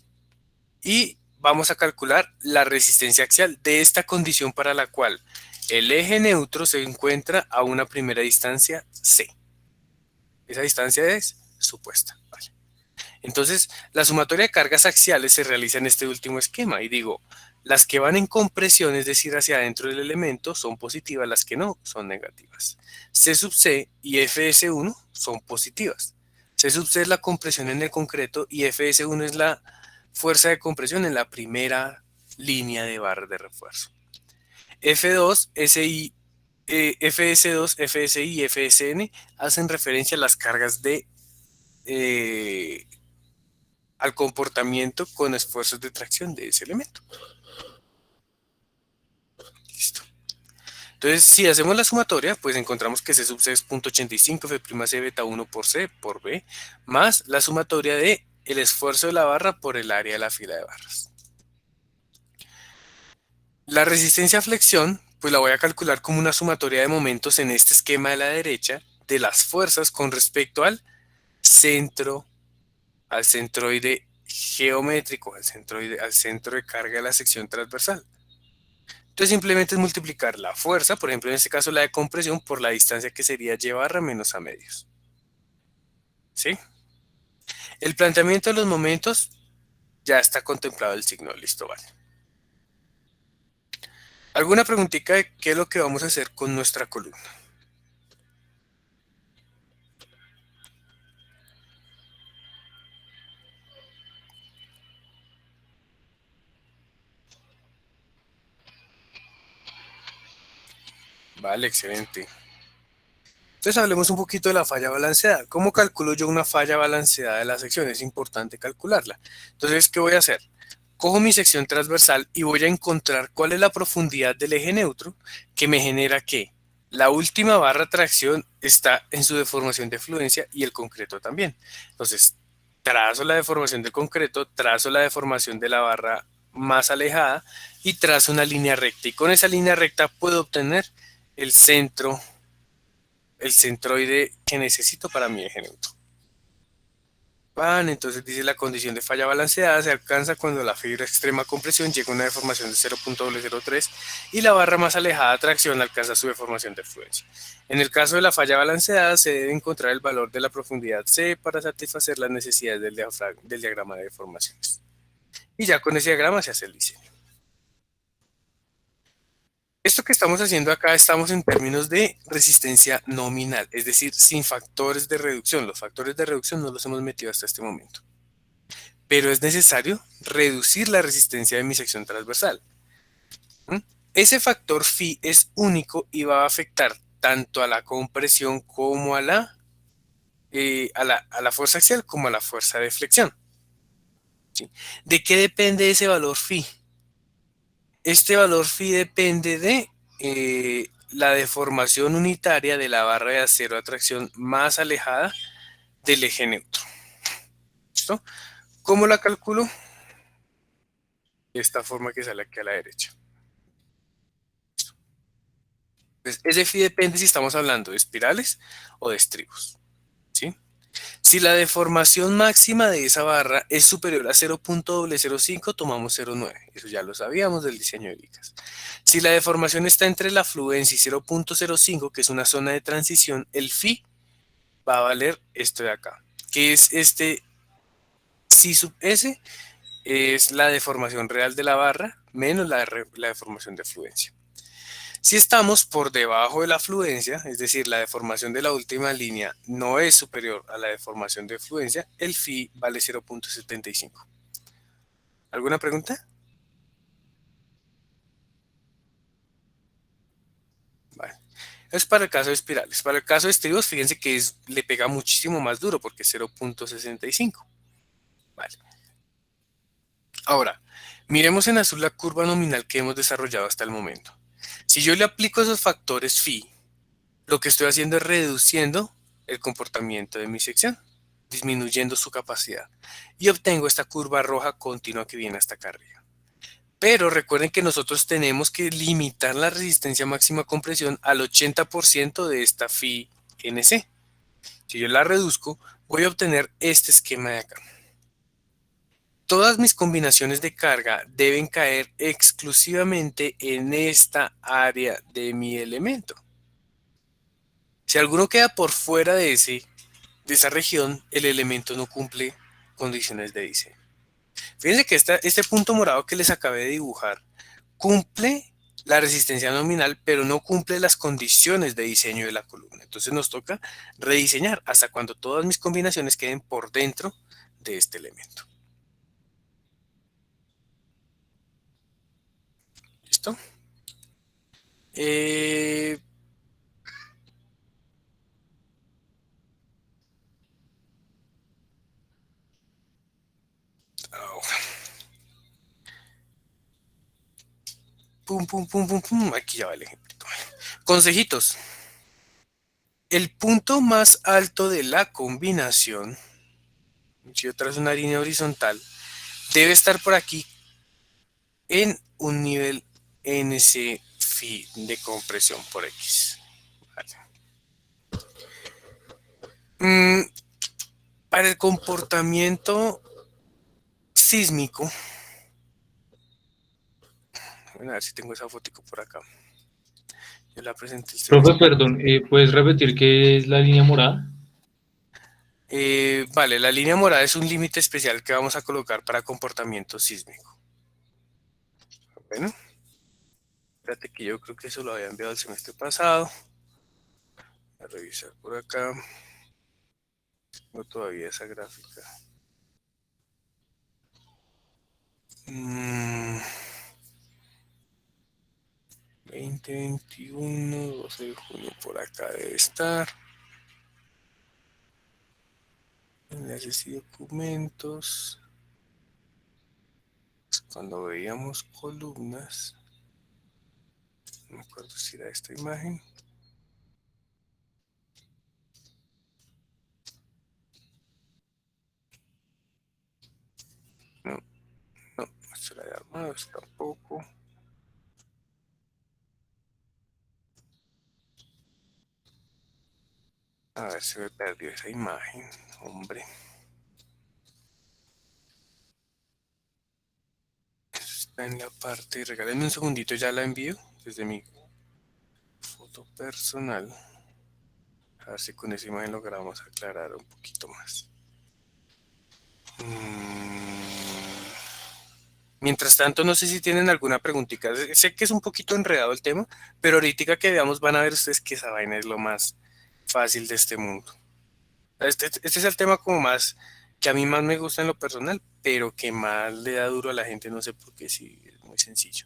Y vamos a calcular la resistencia axial de esta condición para la cual el eje neutro se encuentra a una primera distancia C. Esa distancia es supuesta. Vale. Entonces, la sumatoria de cargas axiales se realiza en este último esquema. Y digo, las que van en compresión, es decir, hacia adentro del elemento, son positivas, las que no son negativas. C sub C y Fs1 son positivas. C sub C es la compresión en el concreto y Fs1 es la fuerza de compresión en la primera línea de barras de refuerzo. F2, SI, FS2, FSI y FSN hacen referencia a las cargas de al comportamiento con esfuerzos de tracción de ese elemento. Listo. Entonces, si hacemos la sumatoria, pues encontramos que C sub C es 0.85, F' C beta 1 por C por B, más la sumatoria de el esfuerzo de la barra por el área de la fila de barras. La resistencia a flexión, pues la voy a calcular como una sumatoria de momentos en este esquema de la derecha de las fuerzas con respecto al centroide geométrico, al centro de carga de la sección transversal. Entonces simplemente es multiplicar la fuerza, por ejemplo en este caso la de compresión, por la distancia que sería y barra menos a medios. ¿Sí? El planteamiento de los momentos ya está contemplado el signo, listo, vale. ¿Alguna preguntita de qué es lo que vamos a hacer con nuestra columna? Vale, excelente. Entonces hablemos un poquito de la falla balanceada. ¿Cómo calculo yo una falla balanceada de la sección? Es importante calcularla. Entonces, ¿qué voy a hacer? Cojo mi sección transversal y voy a encontrar cuál es la profundidad del eje neutro que me genera que la última barra de tracción está en su deformación de fluencia y el concreto también. Entonces, trazo la deformación del concreto, trazo la deformación de la barra más alejada y trazo una línea recta. Y con esa línea recta puedo obtener el centroide que necesito para mi eje neutro. Entonces dice la condición de falla balanceada se alcanza cuando la fibra extrema compresión llega a una deformación de 0.003 y la barra más alejada de tracción alcanza su deformación de fluencia. En el caso de la falla balanceada se debe encontrar el valor de la profundidad C para satisfacer las necesidades del diagrama de deformaciones. Y ya con ese diagrama se hace el diseño. Esto que estamos haciendo acá estamos en términos de resistencia nominal, es decir, sin factores de reducción. Los factores de reducción no los hemos metido hasta este momento. pero es necesario reducir la resistencia de mi sección transversal. ¿Mm? Ese factor phi es único y va a afectar tanto a la compresión como a la fuerza axial como a la fuerza de flexión. ¿Sí? ¿De qué depende ese valor phi? Este valor phi depende de la deformación unitaria de la barra de acero a tracción más alejada del eje neutro. ¿Listo? ¿Cómo la calculo? De esta forma que sale aquí a la derecha. Entonces, ese phi depende si estamos hablando de espirales o de estribos. ¿Sí? Si la deformación máxima de esa barra es superior a 0.005, tomamos 0.9. Eso ya lo sabíamos del diseño de vigas. Si la deformación está entre la fluencia y 0.05, que es una zona de transición, el phi va a valer esto de acá, que es este psi sub s, es la deformación real de la barra menos la deformación de fluencia. Si estamos por debajo de la fluencia, es decir, la deformación de la última línea no es superior a la deformación de fluencia, el phi vale 0.75. ¿Alguna pregunta? Vale. Es para el caso de espirales. Para el caso de estribos, fíjense que le pega muchísimo más duro porque es 0.65. Vale. Ahora, miremos en azul la curva nominal que hemos desarrollado hasta el momento. Si yo le aplico esos factores phi, lo que estoy haciendo es reduciendo el comportamiento de mi sección, disminuyendo su capacidad, y obtengo esta curva roja continua que viene hasta acá arriba. Pero recuerden que nosotros tenemos que limitar la resistencia máxima a compresión al 80% de esta phi NC. Si yo la reduzco, voy a obtener este esquema de acá. Todas mis combinaciones de carga deben caer exclusivamente en esta área de mi elemento. Si alguno queda por fuera de esa región, el elemento no cumple condiciones de diseño. Fíjense que este punto morado que les acabé de dibujar cumple la resistencia nominal, pero no cumple las condiciones de diseño de la columna. Entonces nos toca rediseñar hasta cuando todas mis combinaciones queden por dentro de este elemento. ¿Listo? Pum, pum, pum, pum, pum. Aquí ya va el ejemplo. Consejitos. El punto más alto de la combinación, si yo trazo una línea horizontal, debe estar por aquí en un nivel NC phi de compresión por X. Vale. Para el comportamiento sísmico, bueno, a ver si tengo esa fotico por acá. Yo la presenté. Profe, perdón, ¿puedes repetir qué es la línea morada? Vale, la línea morada es un límite especial que vamos a colocar para comportamiento sísmico. Bueno, espérate que yo creo que eso lo había enviado el semestre pasado. Voy a revisar por acá. No todavía esa gráfica. 2021, 12 de junio por acá debe estar. Enlaces y documentos. Cuando veíamos columnas, no me acuerdo si era esta imagen. No, esto era de armados tampoco. A ver, se me perdió esa imagen, hombre. Está en la parte, regálenme un segundito, ya la envío desde mi foto personal. A ver si con esa imagen logramos aclarar un poquito más. Mientras tanto, no sé si tienen alguna preguntita. Sé que es un poquito enredado el tema, pero ahorita que veamos van a ver ustedes que esa vaina es lo más fácil de este mundo. Este es el tema como más, que a mí más me gusta en lo personal, pero que más le da duro a la gente, no sé por qué, sí, es muy sencillo.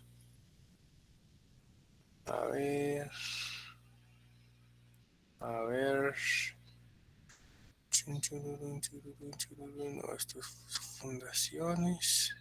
A ver. A ver. No, esto es fundaciones.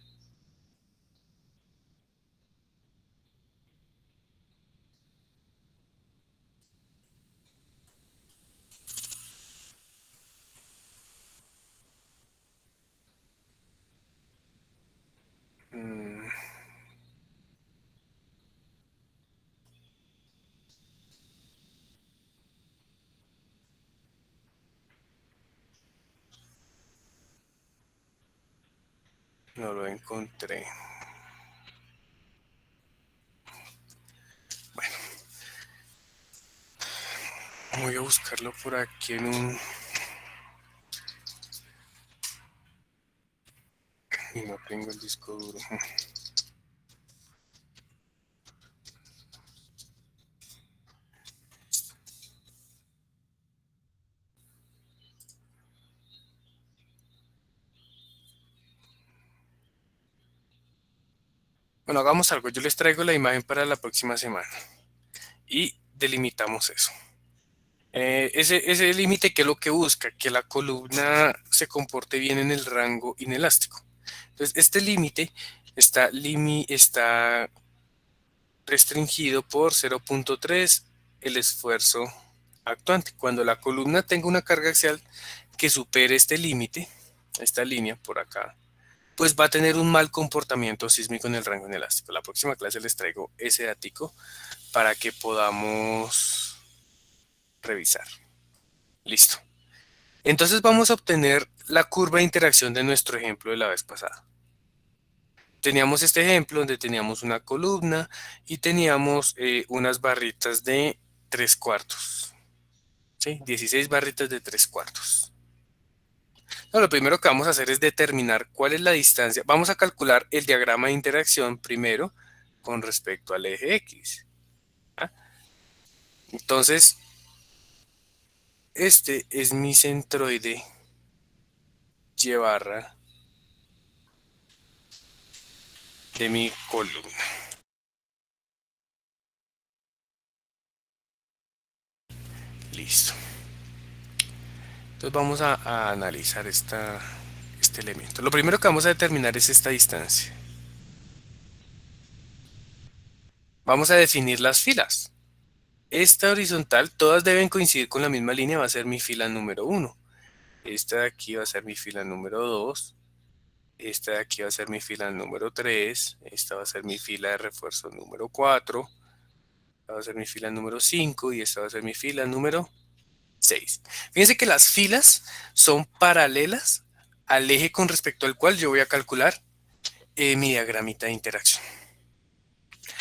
No lo encontré. Bueno, voy a buscarlo por aquí en un... Y no tengo el disco duro. Bueno, hagamos algo. Yo les traigo la imagen para la próxima semana. Y delimitamos eso. Ese límite, ¿qué es lo que busca? Que la columna se comporte bien en el rango inelástico. Entonces, este límite está restringido por 0.3 el esfuerzo actuante. Cuando la columna tenga una carga axial que supere este límite, esta línea por acá, pues va a tener un mal comportamiento sísmico en el rango inelástico. La próxima clase les traigo ese datico para que podamos revisar. Listo. Entonces vamos a obtener la curva de interacción de nuestro ejemplo de la vez pasada. Teníamos este ejemplo donde teníamos una columna y teníamos unas barritas de 3/4. ¿Sí? 16 barritas de 3/4. No, lo primero que vamos a hacer es determinar cuál es la distancia. Vamos a calcular el diagrama de interacción primero con respecto al eje X. ¿Ah? Entonces, este es mi centroide Y barra de mi columna. Listo. Entonces vamos a analizar este elemento. Lo primero que vamos a determinar es esta distancia. Vamos a definir las filas. Esta horizontal, todas deben coincidir con la misma línea, va a ser mi fila número 1. Esta de aquí va a ser mi fila número 2. Esta de aquí va a ser mi fila número 3. Esta va a ser mi fila de refuerzo número 4. Esta va a ser mi fila número 5 y esta va a ser mi fila número 6. Fíjense que las filas son paralelas al eje con respecto al cual yo voy a calcular mi diagramita de interacción.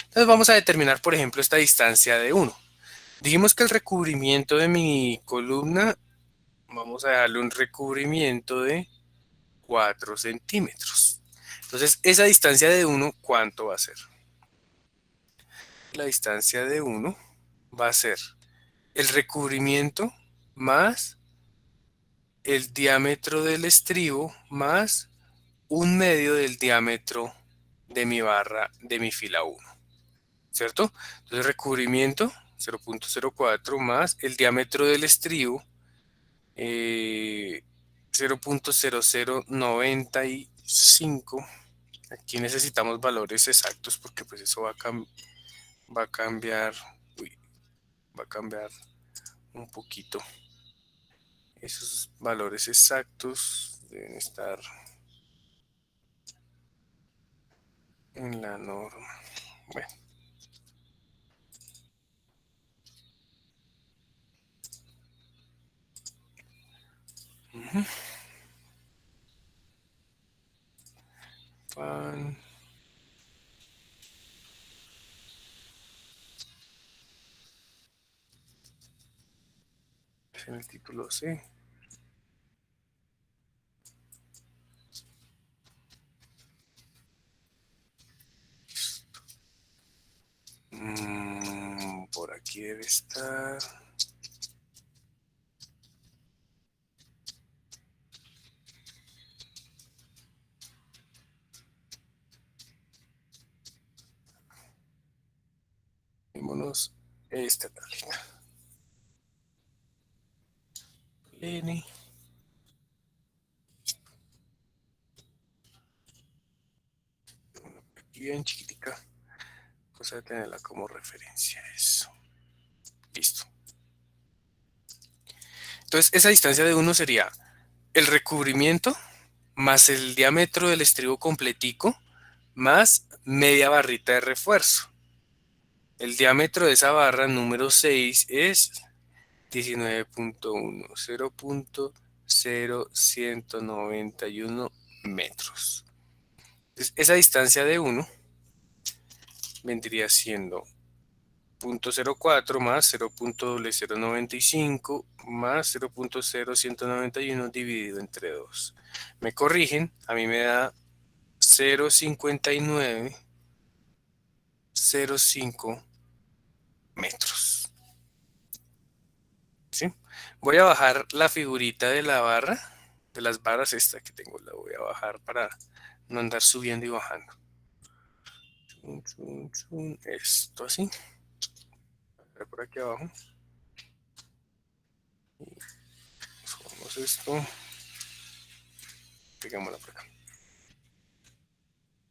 Entonces vamos a determinar, por ejemplo, esta distancia de 1. Dijimos que el recubrimiento de mi columna, vamos a darle un recubrimiento de 4 centímetros. Entonces, esa distancia de 1, ¿cuánto va a ser? La distancia de 1 va a ser el recubrimiento más el diámetro del estribo más 1/2 del diámetro de mi barra de mi fila 1, ¿cierto? Entonces recubrimiento 0.04 más el diámetro del estribo 0.0095. Aquí necesitamos valores exactos porque pues eso va a cambiar, va a cambiar un poquito. Esos valores exactos deben estar en la norma. Bueno. Pan. En el título C. Por aquí debe estar. Calculémonos esta tablita. N. Bien chiquitica. Cosa de tenerla como referencia. Eso. Listo. Entonces, esa distancia de 1 sería el recubrimiento más el diámetro del estribo completico más media barrita de refuerzo. El diámetro de esa barra número 6 es 19.1, 0.0191 metros. Entonces, esa distancia de 1 vendría siendo 0.04 más 0.0095 más 0.0191 dividido entre 2. Me corrigen, a mí me da 0.5905 metros. ¿Sí? Voy a bajar la figurita de la barra, de las barras esta que tengo, la voy a bajar para no andar subiendo y bajando. Esto así. Por aquí abajo. Subamos esto. Pegámosla por acá.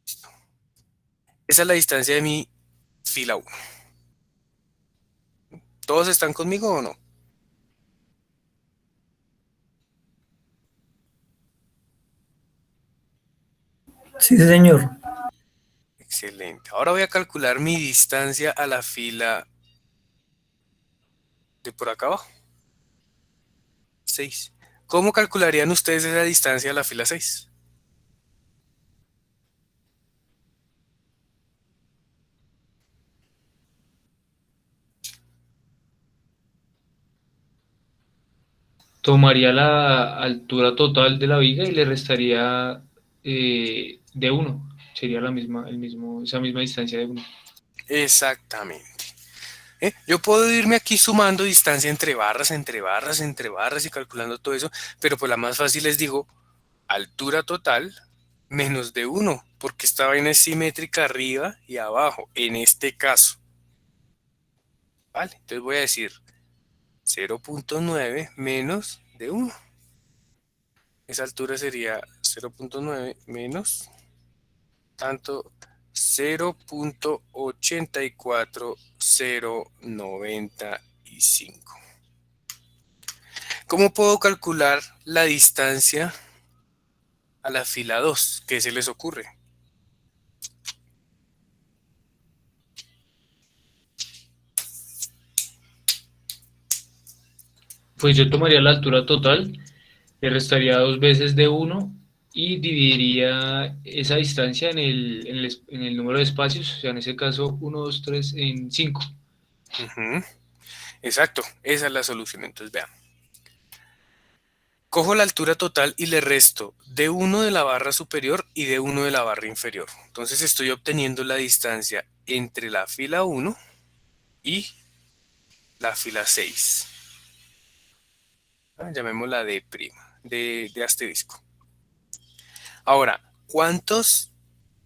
Listo. Esa es la distancia de mi fila 1. ¿Todos están conmigo o no? Sí, señor. Excelente. Ahora voy a calcular mi distancia a la fila de por acá abajo. 6. ¿Cómo calcularían ustedes esa distancia a la fila 6? Tomaría la altura total de la viga y le restaría de 1. Sería esa misma distancia de 1. Exactamente. Yo puedo irme aquí sumando distancia entre barras, entre barras, entre barras y calculando todo eso, pero pues la más fácil les digo, altura total menos de 1, porque esta vaina es simétrica arriba y abajo, en este caso. ¿Vale? Entonces voy a decir 0.9 menos de 1. Esa altura sería 0.9 menos tanto 0.84095. ¿Cómo puedo calcular la distancia a la fila 2? ¿Qué se les ocurre? Pues yo tomaría la altura total, le restaría 2 veces de 1 y dividiría esa distancia en el número de espacios, o sea, en ese caso 1, 2, 3, en 5. Ujú. Exacto, esa es la solución. Entonces vean. Cojo la altura total y le resto de 1 de la barra superior y de 1 de la barra inferior. Entonces estoy obteniendo la distancia entre la fila 1 y la fila 6. Llamémosla de prima, de asterisco. Ahora, ¿cuántos?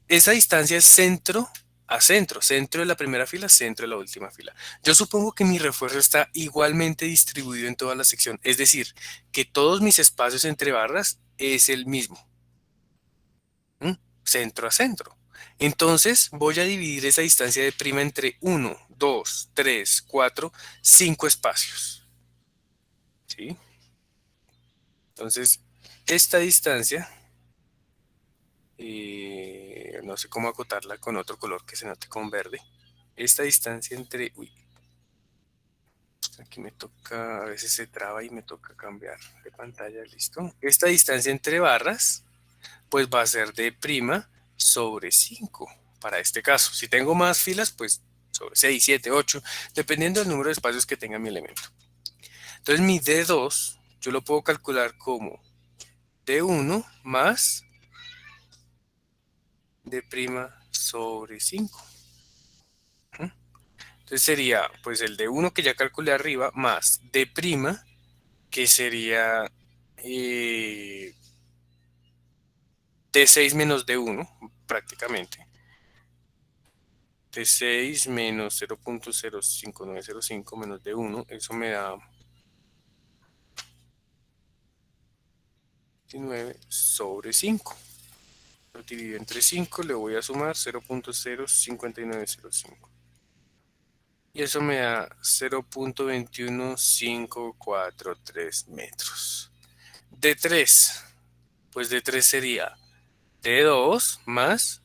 Esa distancia es centro a centro, centro de la primera fila, centro de la última fila. Yo supongo que mi refuerzo está igualmente distribuido en toda la sección, es decir, que todos mis espacios entre barras es el mismo, centro a centro. Entonces voy a dividir esa distancia de prima entre 1, 2, 3, 4, 5 espacios. ¿Sí? Entonces, esta distancia, no sé cómo acotarla con otro color que se note con verde. Esta distancia entre... Uy, aquí me toca, a veces se traba y me toca cambiar de pantalla, listo. Esta distancia entre barras, pues va a ser de prima sobre 5, para este caso. Si tengo más filas, pues sobre 6, 7, 8, dependiendo del número de espacios que tenga mi elemento. Entonces mi D2, yo lo puedo calcular como D1 más D' sobre 5. Entonces sería pues el D1 que ya calculé arriba más D', que sería D6 menos D1 prácticamente. de 6 menos 0.05905 menos de 1, eso me da 29 sobre 5. Lo divido entre 5, le voy a sumar 0.05905. Y eso me da 0.21543 metros. De 3, pues de 3 sería de 2 más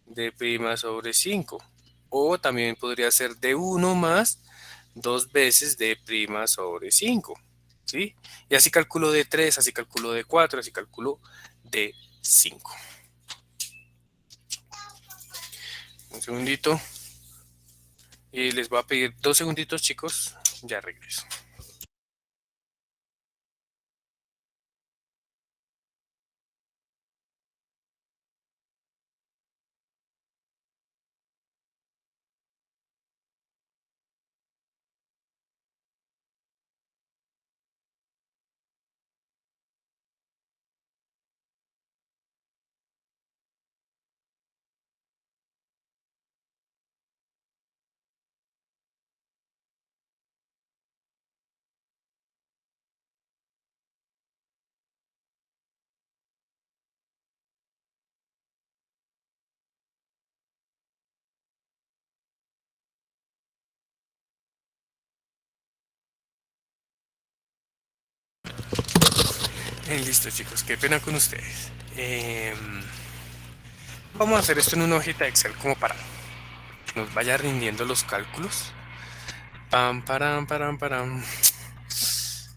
d' sobre 5. O también podría ser de 1 más 2 veces d' sobre 5. ¿Sí? Y así calculo de 3, así calculo de 4, así calculo de 5. Un segundito. Y les voy a pedir 2 segunditos, chicos. Ya regreso. Listo, chicos, qué pena con ustedes. Vamos a hacer esto en una hojita de Excel como para que nos vaya rindiendo los cálculos. Pam, param, param, param.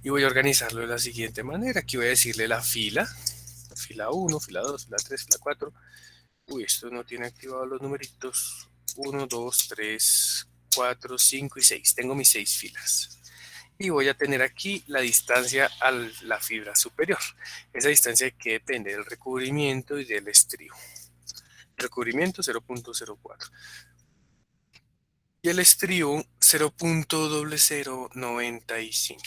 Y voy a organizarlo de la siguiente manera. Aquí voy a decirle la fila. Fila 1, fila 2, fila 3, fila 4. Uy, esto no tiene activados los numeritos. 1, 2, 3, 4, 5 y 6. Tengo mis 6 filas. Y voy a tener aquí la distancia a la fibra superior. Esa distancia que depende del recubrimiento y del estribo. Recubrimiento 0.04. Y el estribo 0.0095.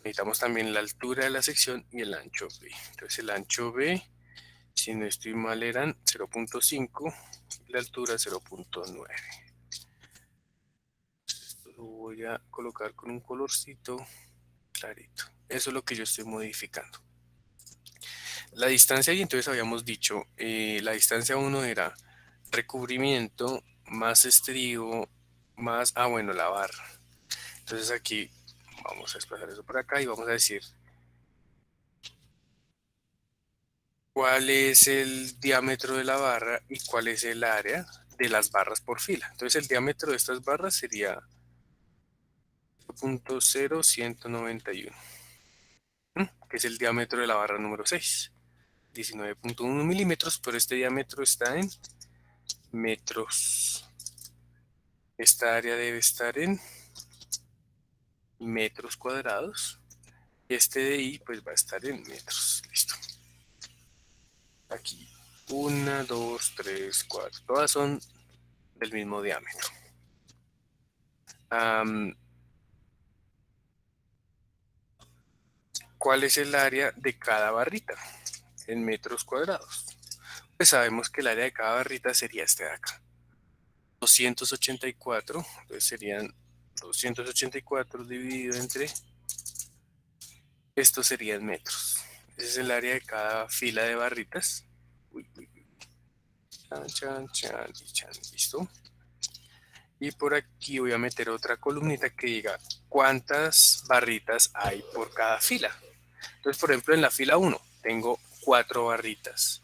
Necesitamos también la altura de la sección y el ancho B. Entonces el ancho B, si no estoy mal, eran 0.5 y la altura 0.9. Esto lo voy a colocar con un colorcito clarito. Eso es lo que yo estoy modificando. La distancia, y entonces habíamos dicho, la distancia 1 era recubrimiento más estribo más, bueno, la barra. Entonces aquí vamos a desplazar eso por acá y vamos a decir cuál es el diámetro de la barra y cuál es el área de las barras por fila. Entonces el diámetro de estas barras sería 0.0191, que es el diámetro de la barra número 6. 19.1 milímetros, pero este diámetro está en metros. Esta área debe estar en metros cuadrados. Y este de ahí pues va a estar en metros. Listo. Aquí 1, 2, 3, 4. Todas son del mismo diámetro. ¿Cuál es el área de cada barrita en metros cuadrados? Pues sabemos que el área de cada barrita sería este de acá. 284, entonces serían 284 dividido entre, esto serían metros. Ese es el área de cada fila de barritas. Uy, uy, uy. Chan, chan, chan y chan, listo. Y por aquí voy a meter otra columnita que diga cuántas barritas hay por cada fila. Entonces, por ejemplo, en la fila 1 tengo 4 barritas.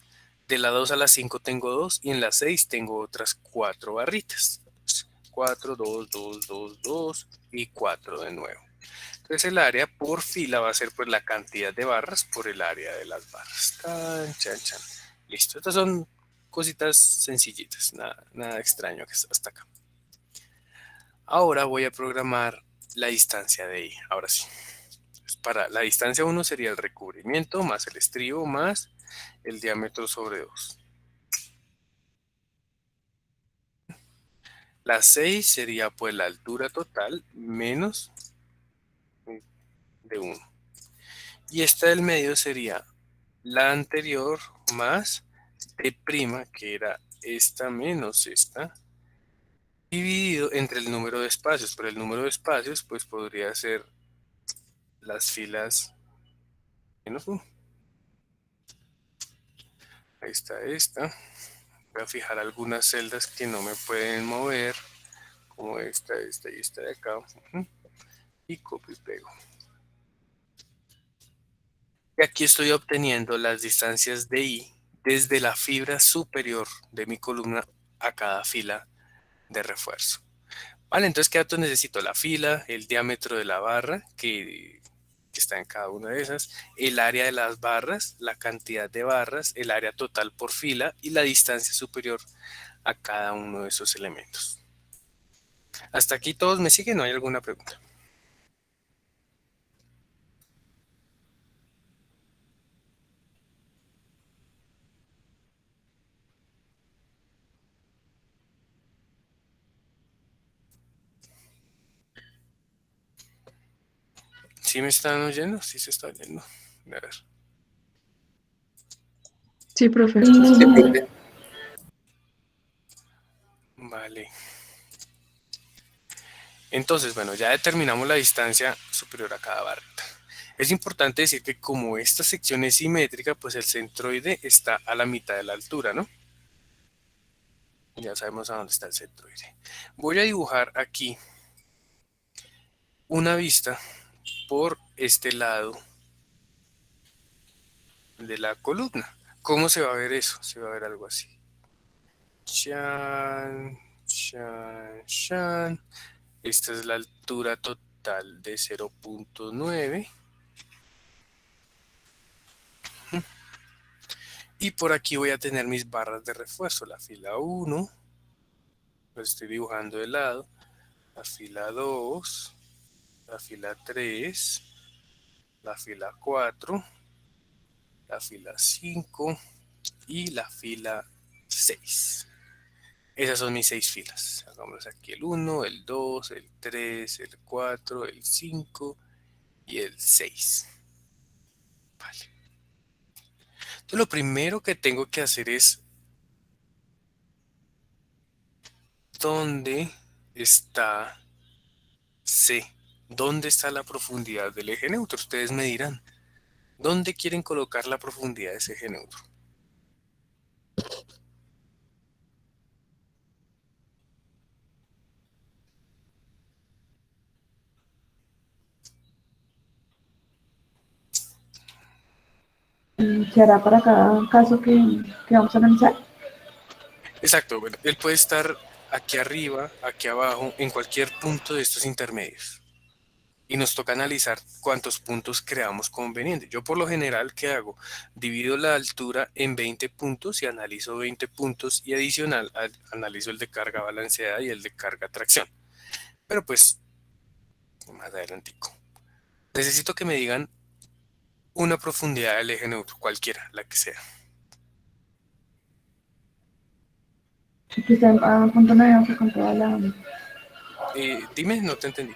De la 2 a la 5 tengo 2 y en la 6 tengo otras 4 barritas. 4, 2, 2, 2, 2 y 4 de nuevo. Entonces el área por fila va a ser pues la cantidad de barras por el área de las barras. Tan, chan, chan. Listo, estas son cositas sencillitas, nada extraño hasta acá. Ahora voy a programar la distancia de I. Ahora sí. Para la distancia 1 sería el recubrimiento más el estribo más el diámetro sobre 2. La 6 sería pues la altura total menos de 1. Y esta del medio sería la anterior más D', que era esta menos esta, dividido entre el número de espacios. Pero el número de espacios pues podría ser las filas menos 1. Ahí está esta. Voy a fijar algunas celdas que no me pueden mover, como esta y esta de acá. Y copio y pego. Y aquí estoy obteniendo las distancias de I desde la fibra superior de mi columna a cada fila de refuerzo. Vale, entonces, ¿qué datos necesito? La fila, el diámetro de la barra, que está en cada una de esas, el área de las barras, la cantidad de barras, el área total por fila y la distancia superior a cada uno de esos elementos. Hasta aquí todos me siguen, ¿no hay alguna pregunta? ¿Sí me están oyendo? Sí se está oyendo. A ver. Sí, profe. Sí, profe. Vale. Entonces, bueno, ya determinamos la distancia superior a cada barrita. Es importante decir que como esta sección es simétrica, pues el centroide está a la mitad de la altura, ¿no? Ya sabemos a dónde está el centroide. Voy a dibujar aquí una vista por este lado de la columna. ¿Cómo se va a ver eso? Se va a ver algo así. Chan, chan, chan. Esta es la altura total de 0.9. Y por aquí voy a tener mis barras de refuerzo. La fila 1, lo estoy dibujando de lado. La fila 2, la fila 3, la fila 4, la fila 5 y la fila 6. Esas son mis 6 filas. Hagamos aquí el 1, el 2, el 3, el 4, el 5 y el 6. Vale. Entonces lo primero que tengo que hacer es ¿dónde está C? ¿Dónde está la profundidad del eje neutro? Ustedes me dirán, ¿dónde quieren colocar la profundidad de ese eje neutro? ¿Se hará para cada caso que vamos a analizar? Exacto, bueno, él puede estar aquí arriba, aquí abajo, en cualquier punto de estos intermedios. Y nos toca analizar cuántos puntos creamos conveniente. Yo por lo general, ¿qué hago? Divido la altura en 20 puntos y analizo 20 puntos y adicional analizo el de carga balanceada y el de carga tracción. Pero pues, más adelantico. Necesito que me digan una profundidad del eje neutro, cualquiera, la que sea. Que está a punto 9, que con toda la... Dime, no te entendí.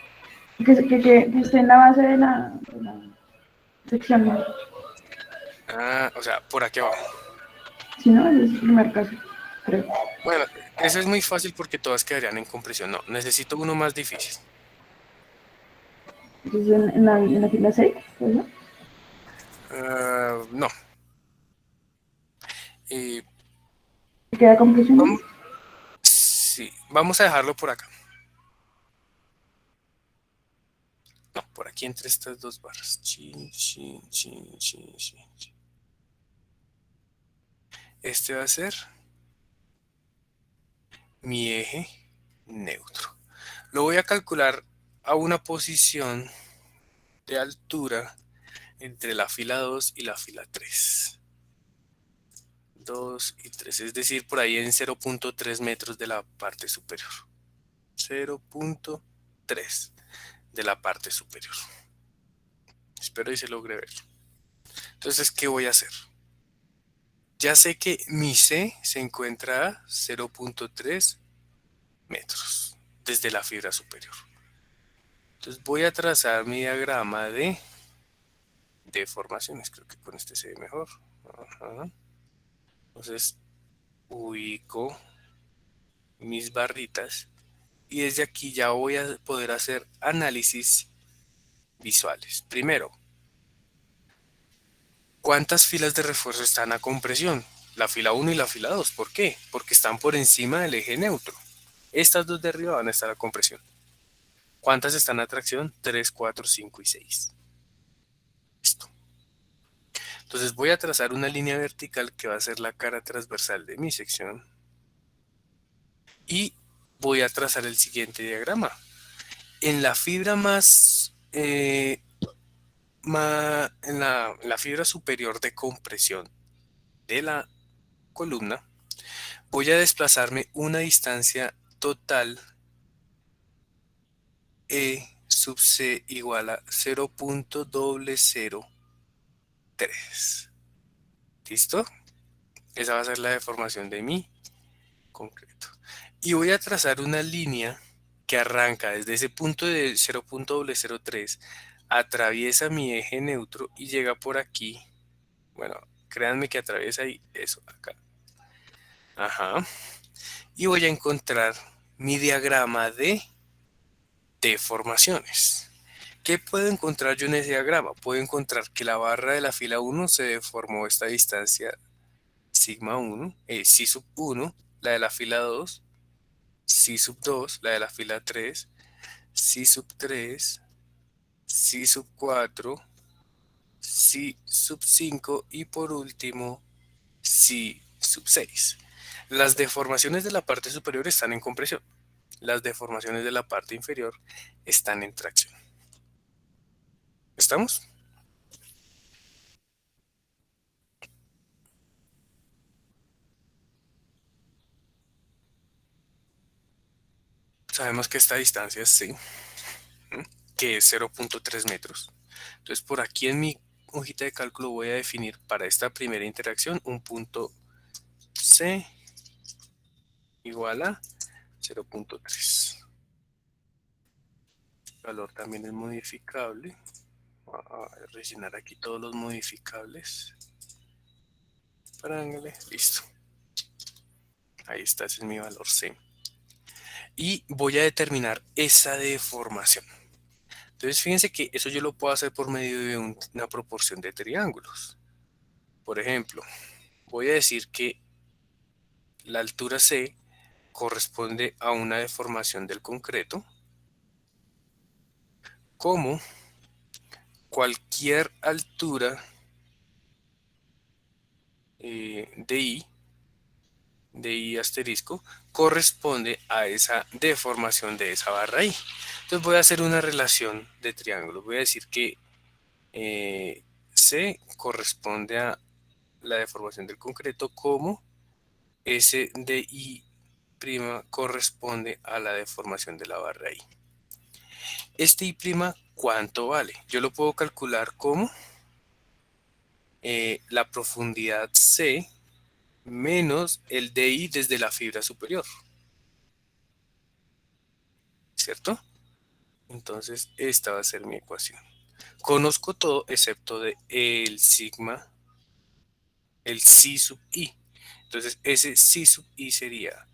Que esté en la base de la sección, ¿no? Ah, o sea, por aquí abajo. Si no, es el primer caso, creo. Bueno, eso es muy fácil porque todas quedarían en compresión. No, necesito uno más difícil. Entonces, en la fila 6, pues, ¿no? No. Eh, ¿Queda conclusión? sí, vamos a dejarlo por acá. No, por aquí entre estas dos barras. Chin, chin, chin, chin, chin, chin. Este va a ser mi eje neutro. Lo voy a calcular a una posición de altura entre la fila 2 y la fila 3. 2 y 3, es decir, por ahí en 0.3 metros de la parte superior. 0.3 de la parte superior. Espero y se logre ver. Entonces, ¿qué voy a hacer? Ya sé que mi C se encuentra a 0.3 metros desde la fibra superior. Entonces voy a trazar mi diagrama de deformaciones. Creo que con este se ve mejor. Ajá. Entonces ubico mis barritas y desde aquí ya voy a poder hacer análisis visuales. Primero, ¿cuántas filas de refuerzo están a compresión? La fila 1 y la fila 2. ¿Por qué? Porque están por encima del eje neutro. Estas dos de arriba van a estar a compresión. ¿Cuántas están a tracción? 3, 4, 5 y 6. Listo. Entonces voy a trazar una línea vertical que va a ser la cara transversal de mi sección. Y voy a trazar el siguiente diagrama. En la fibra en la fibra superior de compresión de la columna, voy a desplazarme una distancia total E sub C igual a 0.003. ¿Listo? Esa va a ser la deformación de mi concreto. Y voy a trazar una línea que arranca desde ese punto de 0.003, atraviesa mi eje neutro y llega por aquí. Bueno, créanme que atraviesa ahí, eso, acá. Ajá. Y voy a encontrar mi diagrama de deformaciones. ¿Qué puedo encontrar yo en ese diagrama? Puedo encontrar que la barra de la fila 1 se deformó esta distancia sigma 1, si sub 1, la de la fila 2, si sub 2, la de la fila 3, si sub 3, si sub 4, si sub 5 y por último si sub 6. Las deformaciones de la parte superior están en compresión. Las deformaciones de la parte inferior están en tracción. ¿Estamos? Sabemos que esta distancia es C, que es 0.3 metros. Entonces por aquí en mi hojita de cálculo voy a definir para esta primera interacción un punto C igual a 0.3. El valor también es modificable. Voy a rellenar aquí todos los modificables. Listo. Ahí está, ese es mi valor C. Y voy a determinar esa deformación. Entonces fíjense que eso yo lo puedo hacer por medio de una proporción de triángulos. Por ejemplo, voy a decir que la altura C corresponde a una deformación del concreto, como cualquier altura de I asterisco, corresponde a esa deformación de esa barra I. Entonces voy a hacer una relación de triángulos. Voy a decir que C corresponde a la deformación del concreto, como S de I' corresponde a la deformación de la barra I. Este I', ¿cuánto vale? Yo lo puedo calcular como la profundidad C menos el DI desde la fibra superior. ¿Cierto? Entonces esta va a ser mi ecuación. Conozco todo excepto de el sigma, el C sub I. Entonces ese C sub I sería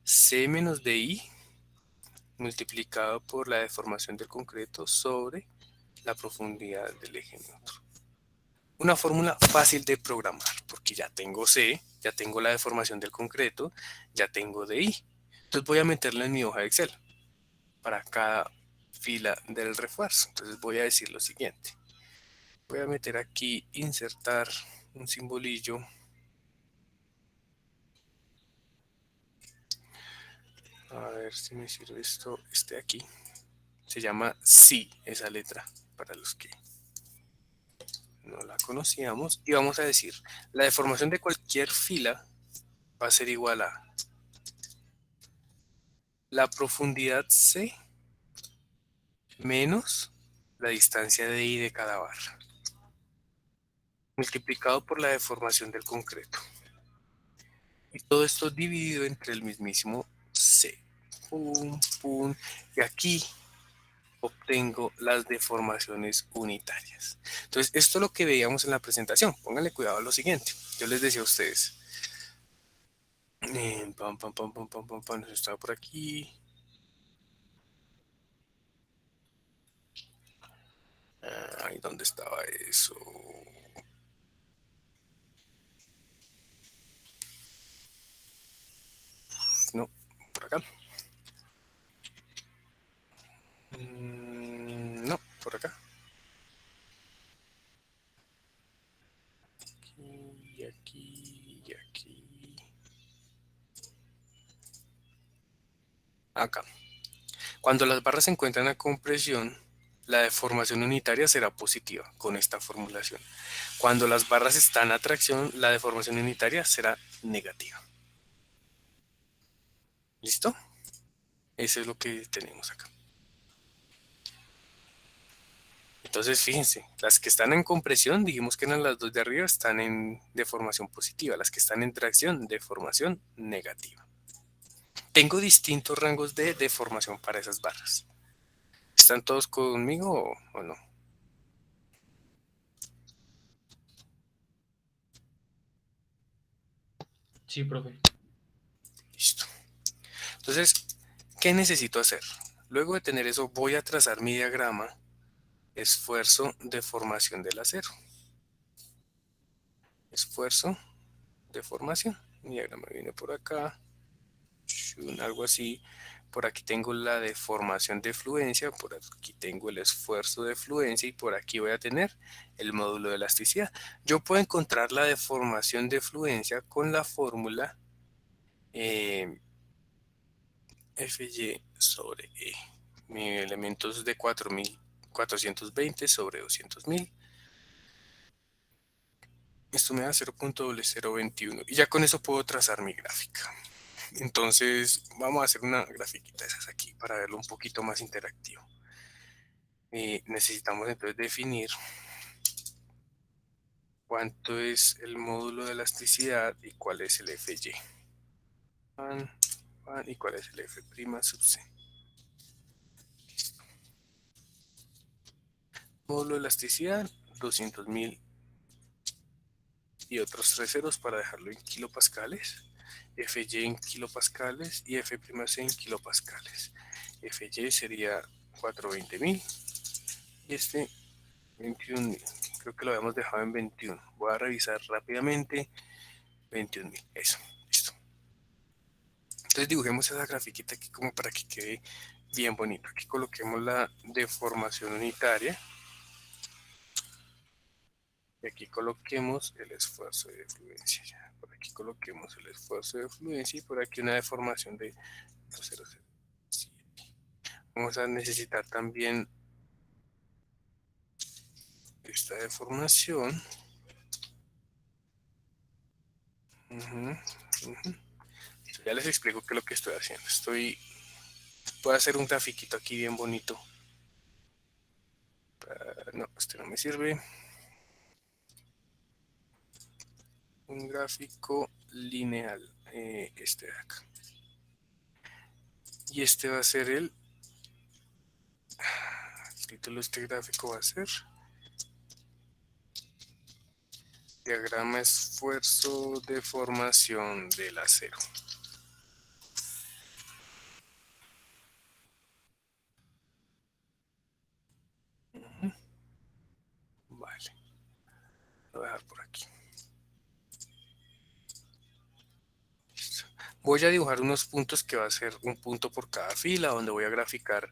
C menos DI multiplicado por la deformación del concreto sobre la profundidad del eje neutro. Una fórmula fácil de programar, porque ya tengo C, ya tengo la deformación del concreto, ya tengo DI. Entonces voy a meterla en mi hoja de Excel para cada fila del refuerzo. Entonces voy a decir lo siguiente. Voy a meter aquí, insertar un simbolillo. A ver si me sirve esto, este aquí. Se llama SI, esa letra, para los que no la conocíamos. Y vamos a decir, la deformación de cualquier fila va a ser igual a la profundidad C menos la distancia de I de cada barra, multiplicado por la deformación del concreto. Y todo esto dividido entre el mismísimo C. Pum, pum. Y aquí obtengo las deformaciones unitarias. Entonces, esto es lo que veíamos en la presentación. Pónganle cuidado a lo siguiente. Yo les decía a ustedes, Eso estaba por aquí. Ay, ¿dónde estaba eso? No, por acá. No, por acá. Aquí, aquí, y aquí. Acá. Cuando las barras se encuentran a compresión, la deformación unitaria será positiva con esta formulación. Cuando las barras están a tracción, la deformación unitaria será negativa. ¿Listo? Eso es lo que tenemos acá. Entonces, fíjense, las que están en compresión, dijimos que eran las dos de arriba, están en deformación positiva. Las que están en tracción, deformación negativa. Tengo distintos rangos de deformación para esas barras. ¿Están todos conmigo o no? Sí, profe. Listo. Entonces, ¿qué necesito hacer? Luego de tener eso, voy a trazar mi diagrama esfuerzo de formación del acero. Esfuerzo de formación. Mi diagrama viene por acá. Algo así. Por aquí tengo la deformación de fluencia, por aquí tengo el esfuerzo de fluencia y por aquí voy a tener el módulo de elasticidad. Yo puedo encontrar la deformación de fluencia con la fórmula Fy sobre E. Mi elemento es de 4.420 sobre 200.000. Esto me da 0.0021 y ya con eso puedo trazar mi gráfica. Entonces vamos a hacer una grafiquita de esas aquí para verlo un poquito más interactivo. Necesitamos entonces definir cuánto es el módulo de elasticidad y cuál es el Fy. Y cuál es el F' sub C. Listo. Módulo de elasticidad, 200.000 y otros 3 ceros para dejarlo en kilopascales. Fy en kilopascales y F' C en kilopascales. Fy sería 420.000 y este 21.000. Creo que lo habíamos dejado en 21. Voy a revisar rápidamente. 21.000. Eso. Listo. Entonces dibujemos esa grafiquita aquí como para que quede bien bonito. Aquí coloquemos la deformación unitaria. Y aquí coloquemos el esfuerzo de fluencia. Por aquí coloquemos el esfuerzo de fluencia y por aquí una deformación de 0,07. Vamos a necesitar también esta deformación. Ya les explico qué es lo que estoy haciendo. Voy a hacer un grafiquito aquí bien bonito. No, este no me sirve. Un gráfico lineal. Este de acá. Y este va a ser el título de este gráfico va a ser diagrama esfuerzo de formación del acero. Vale. Lo voy a dejar por aquí. Listo. Voy a dibujar unos puntos que va a ser un punto por cada fila, donde voy a graficar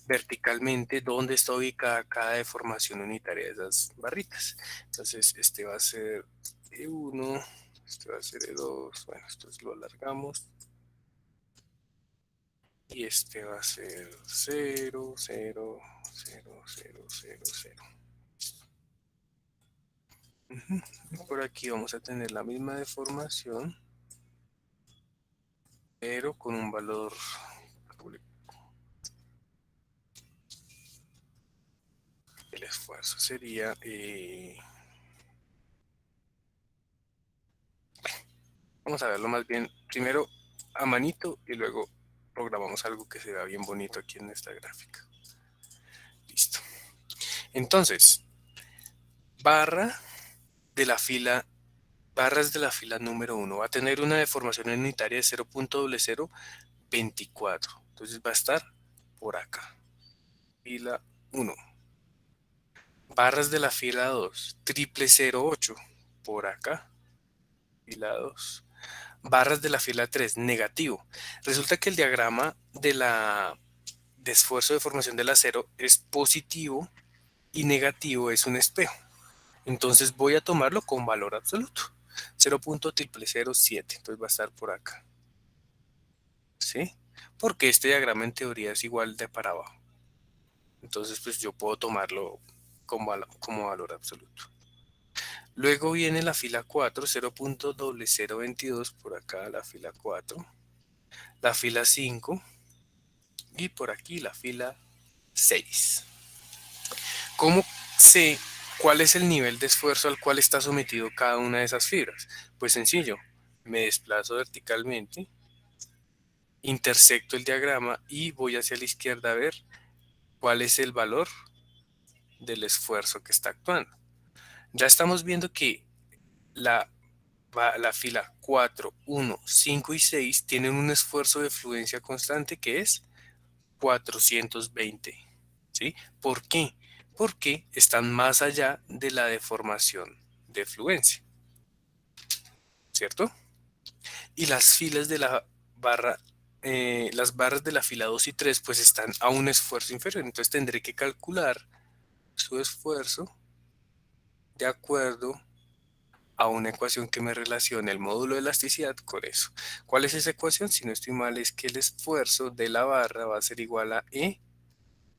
verticalmente dónde está ubicada cada deformación unitaria de esas barritas. Entonces, este va a ser E1, este va a ser E2, bueno, esto lo alargamos. Y este va a ser 0, 0, 0, 0, 0, 0. Por aquí vamos a tener la misma deformación, pero con un valor. El esfuerzo sería vamos a verlo más bien primero a manito y luego programamos algo que se vea bien bonito aquí en esta gráfica. Listo. Entonces, barra de la fila barras de la fila número 1 va a tener una deformación unitaria de 0.0024. Entonces va a estar por acá. Fila 1. Barras de la fila 2, 0008, por acá. Fila 2. Barras de la fila 3, negativo. Resulta que el diagrama de esfuerzo de formación del acero es positivo y negativo es un espejo. Entonces voy a tomarlo con valor absoluto. 0.0007. Entonces va a estar por acá. ¿Sí? Porque este diagrama en teoría es igual de para abajo. Entonces pues yo puedo tomarlo como valor absoluto. Luego viene la fila 4, 0.0022 por acá, la fila 4. La fila 5 y por aquí la fila 6. ¿Cómo sé cuál es el nivel de esfuerzo al cual está sometido cada una de esas fibras? Pues sencillo, me desplazo verticalmente, intersecto el diagrama y voy hacia la izquierda a ver cuál es el valor del esfuerzo que está actuando. Ya estamos viendo que la fila 4, 1, 5 y 6 tienen un esfuerzo de fluencia constante que es 420. ¿Sí? ¿Por qué? Porque están más allá de la deformación de fluencia, ¿cierto? Y las filas de la barra, las barras de la fila 2 y 3 pues están a un esfuerzo inferior, entonces tendré que calcular su esfuerzo de acuerdo a una ecuación que me relacione el módulo de elasticidad con eso. ¿Cuál es esa ecuación? Si no estoy mal, es que el esfuerzo de la barra va a ser igual a E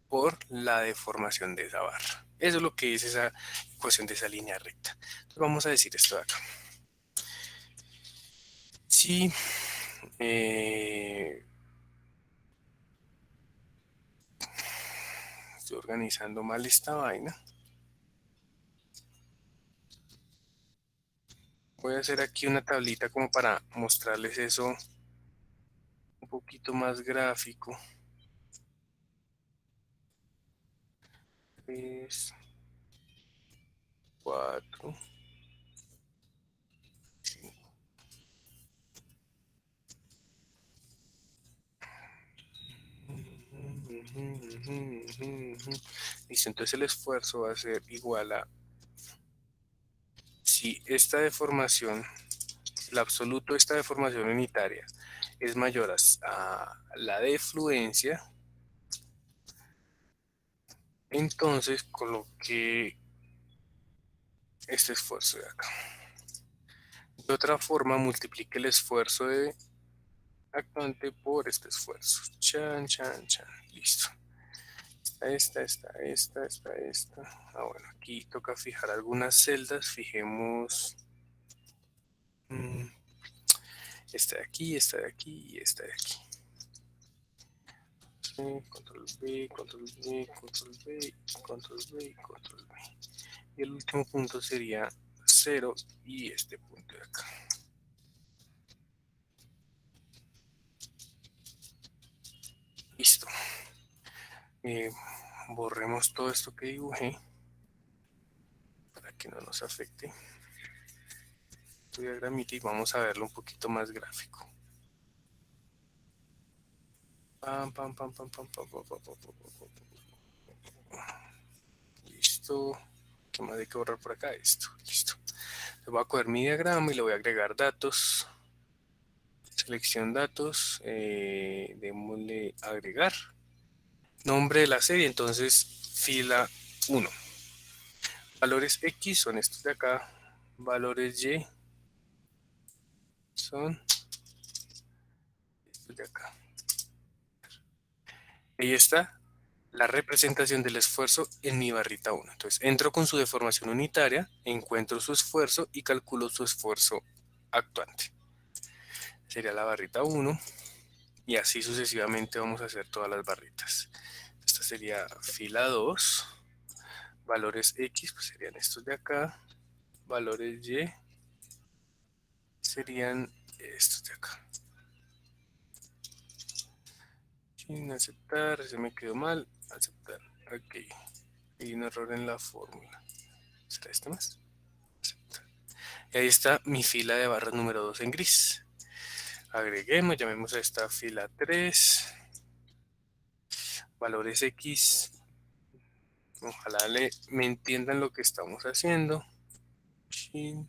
por la deformación de esa barra. Eso es lo que es esa ecuación de esa línea recta. Entonces vamos a decir esto de acá. Si estoy organizando mal esta vaina, voy a hacer aquí una tablita como para mostrarles eso un poquito más gráfico. 3, 4, 5. Listo, entonces el esfuerzo va a ser igual a, si esta deformación, el absoluto de esta deformación unitaria es mayor a la de fluencia, entonces coloqué este esfuerzo de acá. De otra forma, multiplique el esfuerzo de actuante por este esfuerzo. Chan, chan, chan. Listo. Esta. Ah, bueno, aquí toca fijar algunas celdas. Fijemos esta de aquí, esta de aquí y esta de aquí. Sí, control B, control B, control B, control B, control B. Y el último punto sería 0 y este punto de acá. Listo. Borremos todo esto que dibujé para que no nos afecte tu diagramita y vamos a verlo un poquito más gráfico. Listo. ¿Qué más hay que borrar por acá? Esto. Listo. Le voy a coger mi diagrama y le voy a agregar datos. Selección datos. Démosle agregar. Nombre de la serie, entonces fila 1. Valores X son estos de acá. Valores Y son estos de acá. Ahí está la representación del esfuerzo en mi barrita 1. Entonces entro con su deformación unitaria, encuentro su esfuerzo y calculo su esfuerzo actuante. Sería la barrita 1 y así sucesivamente vamos a hacer todas las barritas. Esta sería fila 2. Valores X pues serían estos de acá. Valores Y serían estos de acá. Sin aceptar, se me quedó mal. Aceptar. Ok. Hay un error en la fórmula. ¿Será este más? Aceptar. Y ahí está mi fila de barras número 2 en gris. Agreguemos, llamemos a esta fila 3. Valores X. Ojalá me entiendan lo que estamos haciendo. Chin,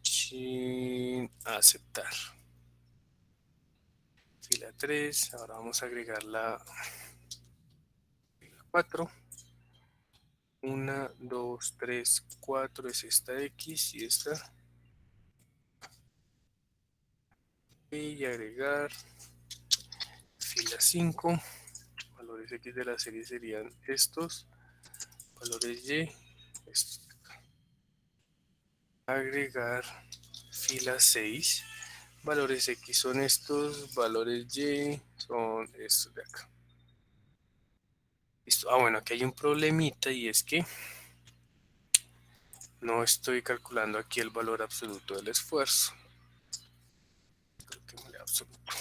chin, aceptar. Fila 3. Ahora vamos a agregar la fila 4. 1, 2, 3, 4 es esta X y esta. Y agregar fila 5. Valores X de la serie serían estos. Valores Y. Estos. Agregar fila 6. Valores X son estos. Valores Y son estos de acá. Listo. Ah, bueno, aquí hay un problemita y es que no estoy calculando aquí el valor absoluto del esfuerzo. Coloquémosle absoluto.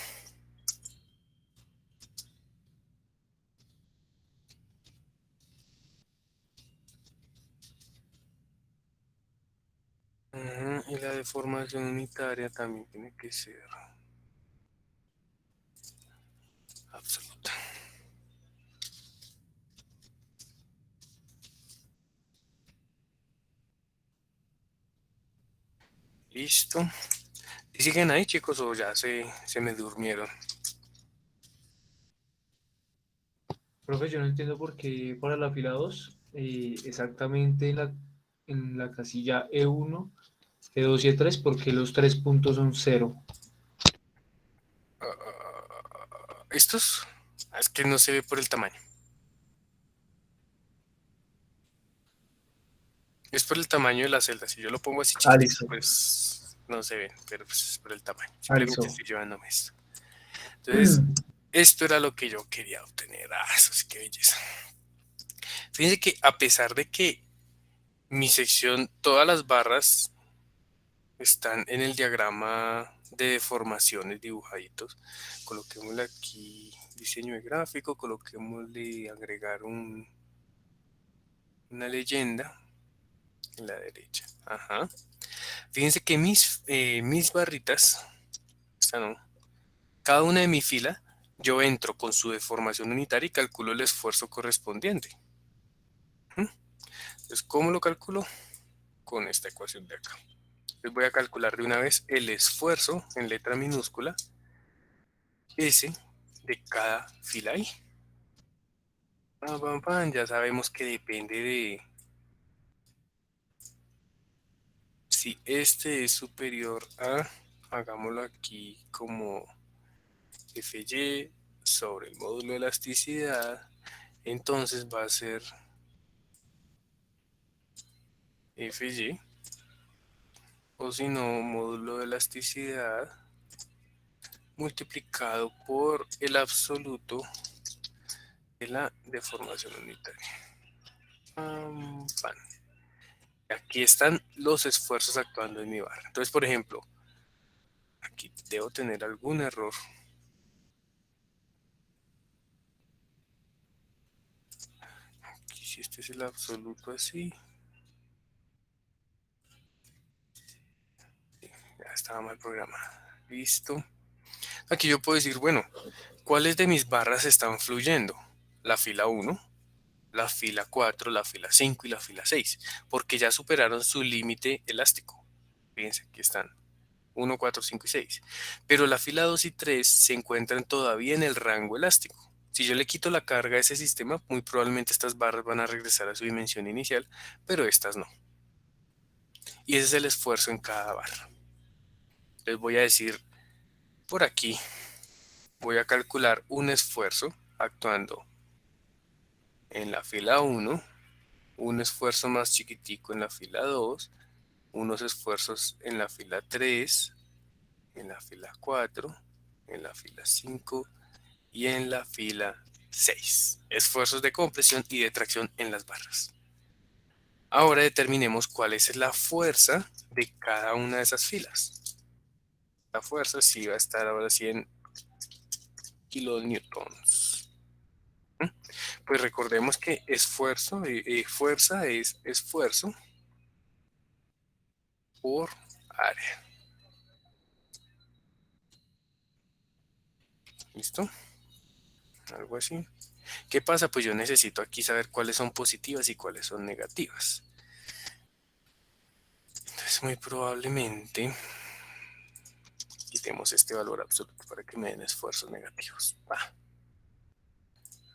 Y la deformación unitaria también tiene que ser absoluta. Listo. ¿Y siguen ahí, chicos, o ya se me durmieron? Profe, yo no entiendo por qué para la fila 2, exactamente en la casilla E1, E2 y E3, porque los 3 puntos son 0. ¿Estos? Es que no se ve por el tamaño. Es por el tamaño de la celda. Si yo lo pongo así chiquito, Listo. pues no se ven, pero pues es por el tamaño. Listo. Simplemente estoy llevándome esto. Entonces, esto era lo que yo quería obtener. Eso sí, qué belleza. Fíjense que a pesar de que mi sección, todas las barras están en el diagrama de deformaciones dibujaditos, coloquémosle aquí diseño de gráfico, coloquémosle agregar una leyenda en la derecha. Ajá. Fíjense que mis barritas, esta no, cada una de mi fila, yo entro con su deformación unitaria y calculo el esfuerzo correspondiente. Entonces, ¿cómo lo calculo? Con esta ecuación de acá. Entonces voy a calcular de una vez el esfuerzo en letra minúscula S de cada fila ahí. Pam, pam, pam. Ya sabemos que depende de si este es superior a, hagámoslo aquí como FY sobre el módulo de elasticidad, entonces va a ser FY, o si no, módulo de elasticidad multiplicado por el absoluto de la deformación unitaria. Pam, pam. Aquí están los esfuerzos actuando en mi barra. Entonces, por ejemplo, aquí debo tener algún error. Aquí, si este es el absoluto así. Ya estaba mal programado. Listo. Aquí yo puedo decir, bueno, ¿cuáles de mis barras están fluyendo? La fila 1, la fila 4, la fila 5 y la fila 6, porque ya superaron su límite elástico. Fíjense, aquí están 1, 4, 5 y 6. Pero la fila 2 y 3 se encuentran todavía en el rango elástico. Si yo le quito la carga a ese sistema, muy probablemente estas barras van a regresar a su dimensión inicial, pero estas no. Y ese es el esfuerzo en cada barra. Les voy a decir por aquí, voy a calcular un esfuerzo actuando en la fila 1, un esfuerzo más chiquitico en la fila 2, unos esfuerzos en la fila 3, en la fila 4, en la fila 5 y en la fila 6. Esfuerzos de compresión y de tracción en las barras. Ahora determinemos cuál es la fuerza de cada una de esas filas. La fuerza sí va a estar ahora sí en kilonewtons. Pues recordemos que esfuerzo, fuerza es esfuerzo por área. ¿Listo? Algo así. ¿Qué pasa? Pues yo necesito aquí saber cuáles son positivas y cuáles son negativas. Entonces muy probablemente quitemos este valor absoluto para que me den esfuerzos negativos.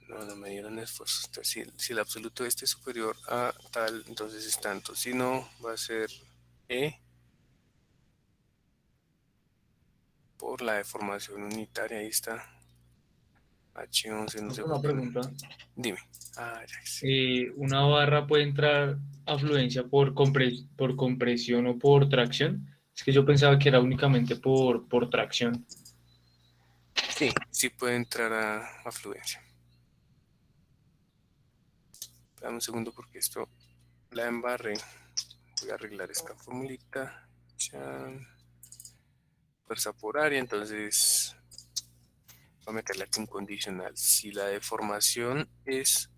No me dieron esfuerzos. Entonces, si el absoluto este es superior a tal, entonces es tanto. Si no, va a ser E por la deformación unitaria. Ahí está. H11, no sé Una por qué. pregunta. Dime. Ya sé. ¿Una barra puede entrar a fluencia por compresión o por tracción? Es que yo pensaba que era únicamente por tracción. Sí, sí puede entrar a fluencia. Dame un segundo porque esto la embarré. Voy a arreglar esta formulita. Chan. Fuerza por área, entonces voy a meterle aquí un condicional. Si la deformación es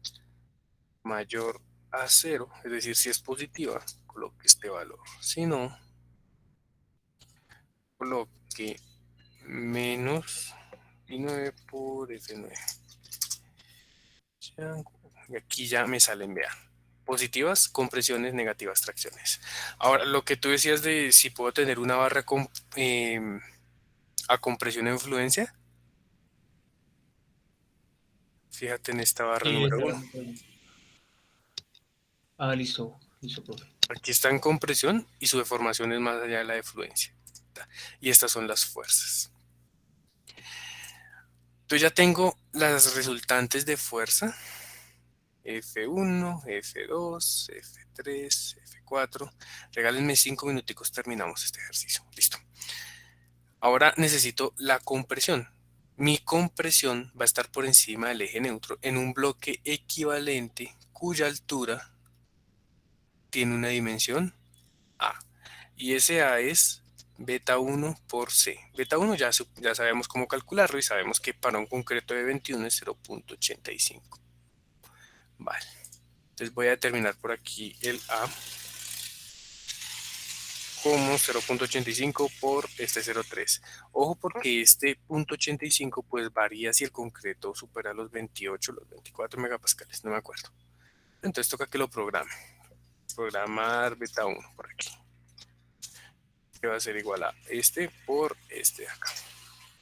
mayor a 0, es decir, si es positiva, coloque este valor. Si no, coloque menos I9 por F9. Y aquí ya me salen, vean. Positivas, compresiones, negativas, tracciones. Ahora, lo que tú decías de si puedo tener una barra a compresión en fluencia, fíjate en esta barra Sí, número esa era 1. mi pregunta. Listo, listo, profe. Aquí está en compresión y su deformación es más allá de la de fluencia. Y estas son las fuerzas. Entonces ya tengo las resultantes de fuerza. F1, F2, F3, F4. Regálenme 5 minuticos, terminamos este ejercicio. Listo. Ahora necesito la compresión. Mi compresión va a estar por encima del eje neutro en un bloque equivalente cuya altura tiene una dimensión A. Y ese A es beta 1 por C. Beta 1 ya sabemos cómo calcularlo y sabemos que para un concreto de 21 es 0.85. Vale. Entonces voy a determinar por aquí el A como 0.85 por este 0.3. Ojo porque este 0.85 pues varía si el concreto supera los 28, los 24 megapascales, no me acuerdo. Entonces toca que lo programe. Programar beta 1 por aquí. Que va a ser igual a este por este de acá.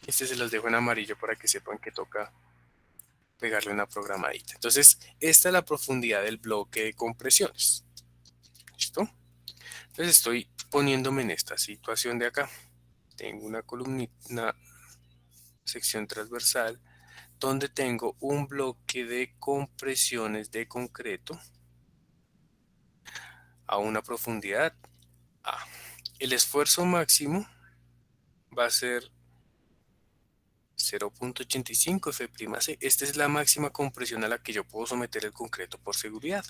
Este se los dejo en amarillo para que sepan que toca pegarle una programadita. Entonces, esta es la profundidad del bloque de compresiones. ¿Listo? Entonces estoy poniéndome en esta situación de acá. Tengo una columna, una sección transversal, donde tengo un bloque de compresiones de concreto a una profundidad A. El esfuerzo máximo va a ser 0.85 F'C. Esta es la máxima compresión a la que yo puedo someter el concreto por seguridad.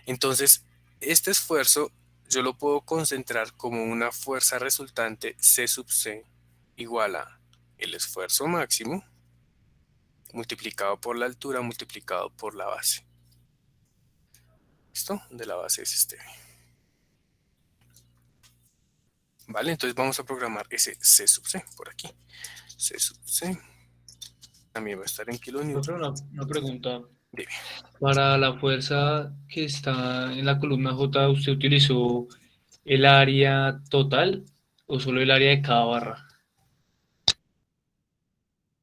Entonces, este esfuerzo yo lo puedo concentrar como una fuerza resultante C sub C igual a el esfuerzo máximo multiplicado por la altura multiplicado por la base. ¿Listo? De la base es este. Vale, entonces vamos a programar ese C sub C por aquí. C sub C también va a estar en Profe, kilonewton. una pregunta. Dime. Para la fuerza que está en la columna J, ¿usted utilizó el área total o solo el área de cada barra?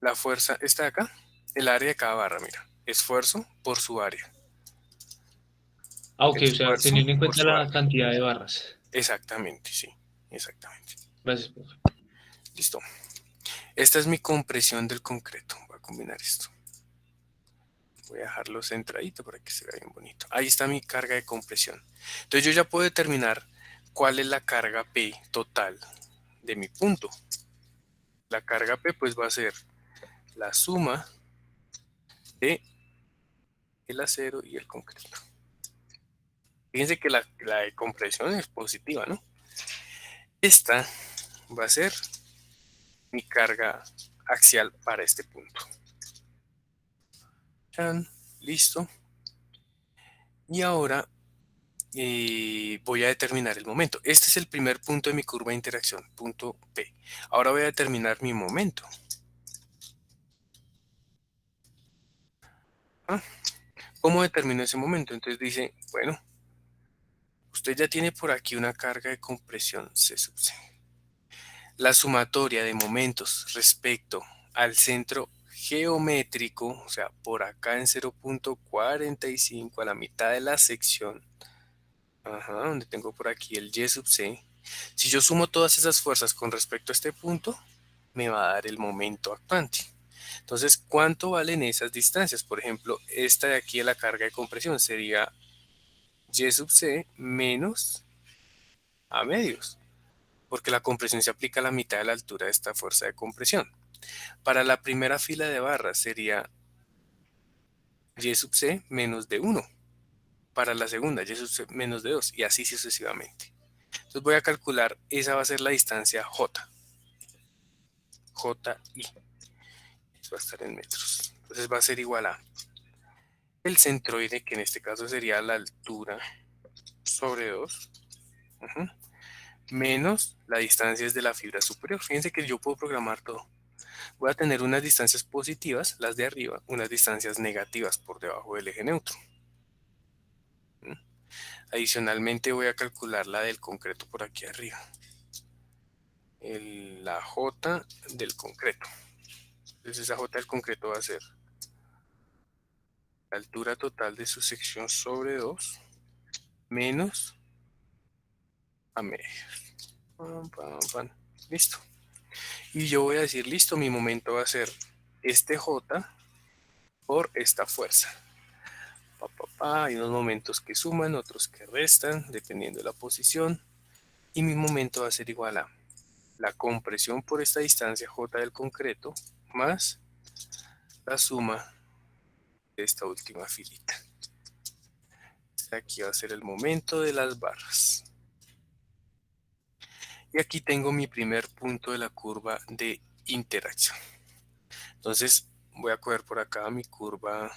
La fuerza está acá, el área de cada barra, mira. Esfuerzo por su área. Ok, o sea, Esfuerzo teniendo en por cuenta su la área. cantidad de barras. Exactamente, sí. Exactamente. Gracias, profe. Listo. Esta es mi compresión del concreto. Voy a combinar esto. Voy a dejarlo centradito para que se vea bien bonito. Ahí está mi carga de compresión. Entonces yo ya puedo determinar cuál es la carga P total de mi punto. La carga P pues va a ser la suma de el acero y el concreto. Fíjense que la de compresión es positiva, ¿no? Esta va a ser mi carga axial para este punto. Listo. Y ahora voy a determinar el momento. Este es el primer punto de mi curva de interacción, punto P. Ahora voy a determinar mi momento. ¿Ah? ¿Cómo determino ese momento? Entonces dice, bueno, usted ya tiene por aquí una carga de compresión C sub C. La sumatoria de momentos respecto al centro geométrico, o sea, por acá en 0.45 a la mitad de la sección, donde tengo por aquí el Y sub C, si yo sumo todas esas fuerzas con respecto a este punto, me va a dar el momento actuante. Entonces, ¿cuánto valen esas distancias? Por ejemplo, esta de aquí de la carga de compresión sería Y sub C menos A medios, porque la compresión se aplica a la mitad de la altura de esta fuerza de compresión. Para la primera fila de barras sería Y sub C menos D1. Para la segunda, Y sub C menos D2, y así sucesivamente. Entonces voy a calcular, esa va a ser la distancia J. JI. Eso va a estar en metros. Entonces va a ser igual a el centroide, que en este caso sería la altura sobre 2, menos la distancia de la fibra superior. Fíjense que yo puedo programar todo. Voy a tener unas distancias positivas, las de arriba, unas distancias negativas por debajo del eje neutro. Adicionalmente voy a calcular la del concreto por aquí arriba. La J del concreto. Entonces esa J del concreto va a ser la altura total de su sección sobre 2 menos A medios. Listo. Y yo voy a decir, listo, mi momento va a ser este J por esta fuerza. Hay unos momentos que suman, otros que restan, dependiendo de la posición. Y mi momento va a ser igual a la compresión por esta distancia J del concreto más la suma de esta última filita. Aquí va a ser el momento de las barras. Y aquí tengo mi primer punto de la curva de interacción. Entonces voy a coger por acá mi curva.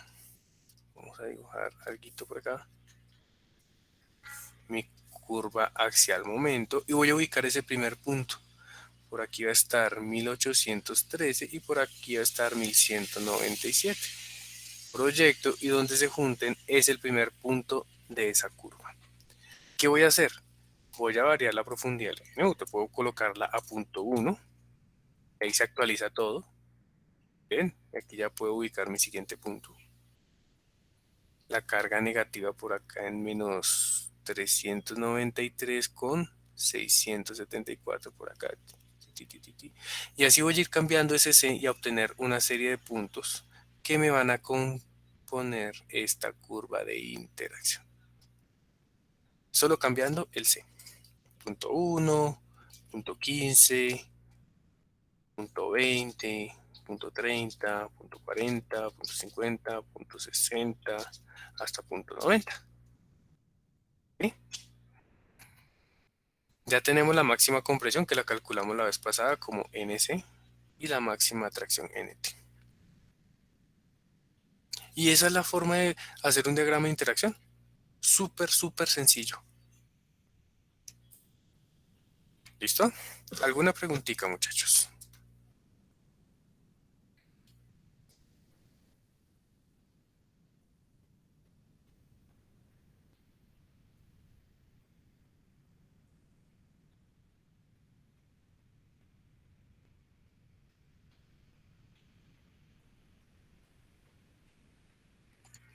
Vamos a dibujar algo por acá. Mi curva axial momento. Y voy a ubicar ese primer punto. Por aquí va a estar 1813 y por aquí va a estar 1197. Proyecto, y donde se junten es el primer punto de esa curva. ¿Qué voy a hacer? Voy a variar la profundidad del eje neutro. Puedo colocarla a punto 1. Ahí se actualiza todo. Bien, aquí ya puedo ubicar mi siguiente punto. La carga negativa por acá en menos 393 con 674 por acá. Y así voy a ir cambiando ese C y a obtener una serie de puntos que me van a componer esta curva de interacción. Solo cambiando el C. Punto 1, punto 15, punto 20, punto 30, punto 40, punto 50, punto 60, hasta punto 90. ¿Sí? Ya tenemos la máxima compresión, que la calculamos la vez pasada como NC, y la máxima atracción NT. Y esa es la forma de hacer un diagrama de interacción. Súper, súper sencillo. ¿Listo? ¿Alguna preguntita, muchachos?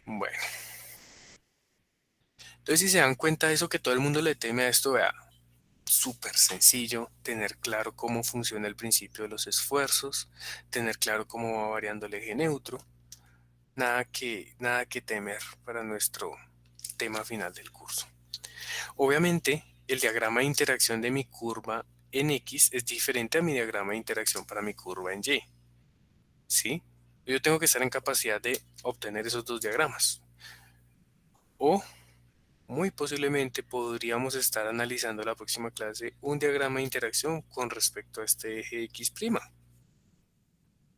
Bueno. Entonces, si se dan cuenta de eso, que todo el mundo le teme a esto, vea, súper sencillo, tener claro cómo funciona el principio de los esfuerzos, tener claro cómo va variando el eje neutro, nada que temer para nuestro tema final del curso. Obviamente, el diagrama de interacción de mi curva en X es diferente a mi diagrama de interacción para mi curva en Y. ¿Sí? Yo tengo que estar en capacidad de obtener esos dos diagramas. O muy posiblemente podríamos estar analizando en la próxima clase un diagrama de interacción con respecto a este eje X'.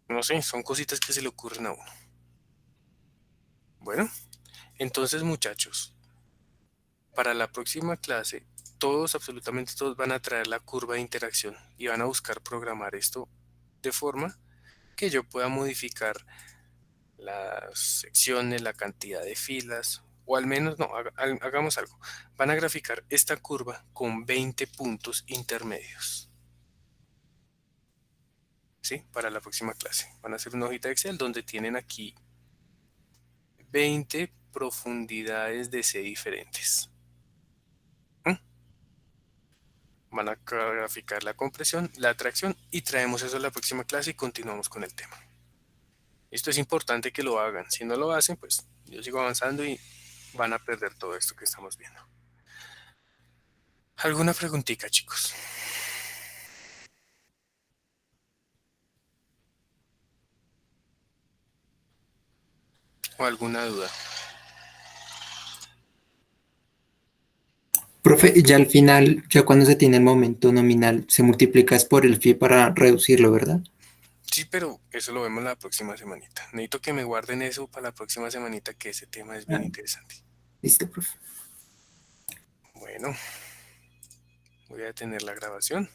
No sé, son cositas que se le ocurren a uno. Bueno, entonces muchachos, Para la próxima clase, todos, absolutamente todos, van a traer la curva de interacción y van a buscar programar esto de forma que yo pueda modificar las secciones, la cantidad de filas, o al menos, no, hagamos algo. Van a graficar esta curva con 20 puntos intermedios. ¿Sí? Para la próxima clase. Van a hacer una hojita de Excel donde tienen aquí 20 profundidades de C diferentes. Van a graficar la compresión, la atracción y traemos eso a la próxima clase y continuamos con el tema. Esto es importante que lo hagan. Si no lo hacen, pues yo sigo avanzando y van a perder todo esto que estamos viendo. ¿Alguna preguntita, chicos? ¿O alguna duda? Profe, ya al final, ya cuando se tiene el momento nominal, se multiplica es por el phi para reducirlo, ¿verdad? Sí, pero eso lo vemos la próxima semanita. Necesito que me guarden eso para la próxima semanita, que ese tema es bien Ah, interesante. listo, profe. Bueno, voy a detener la grabación.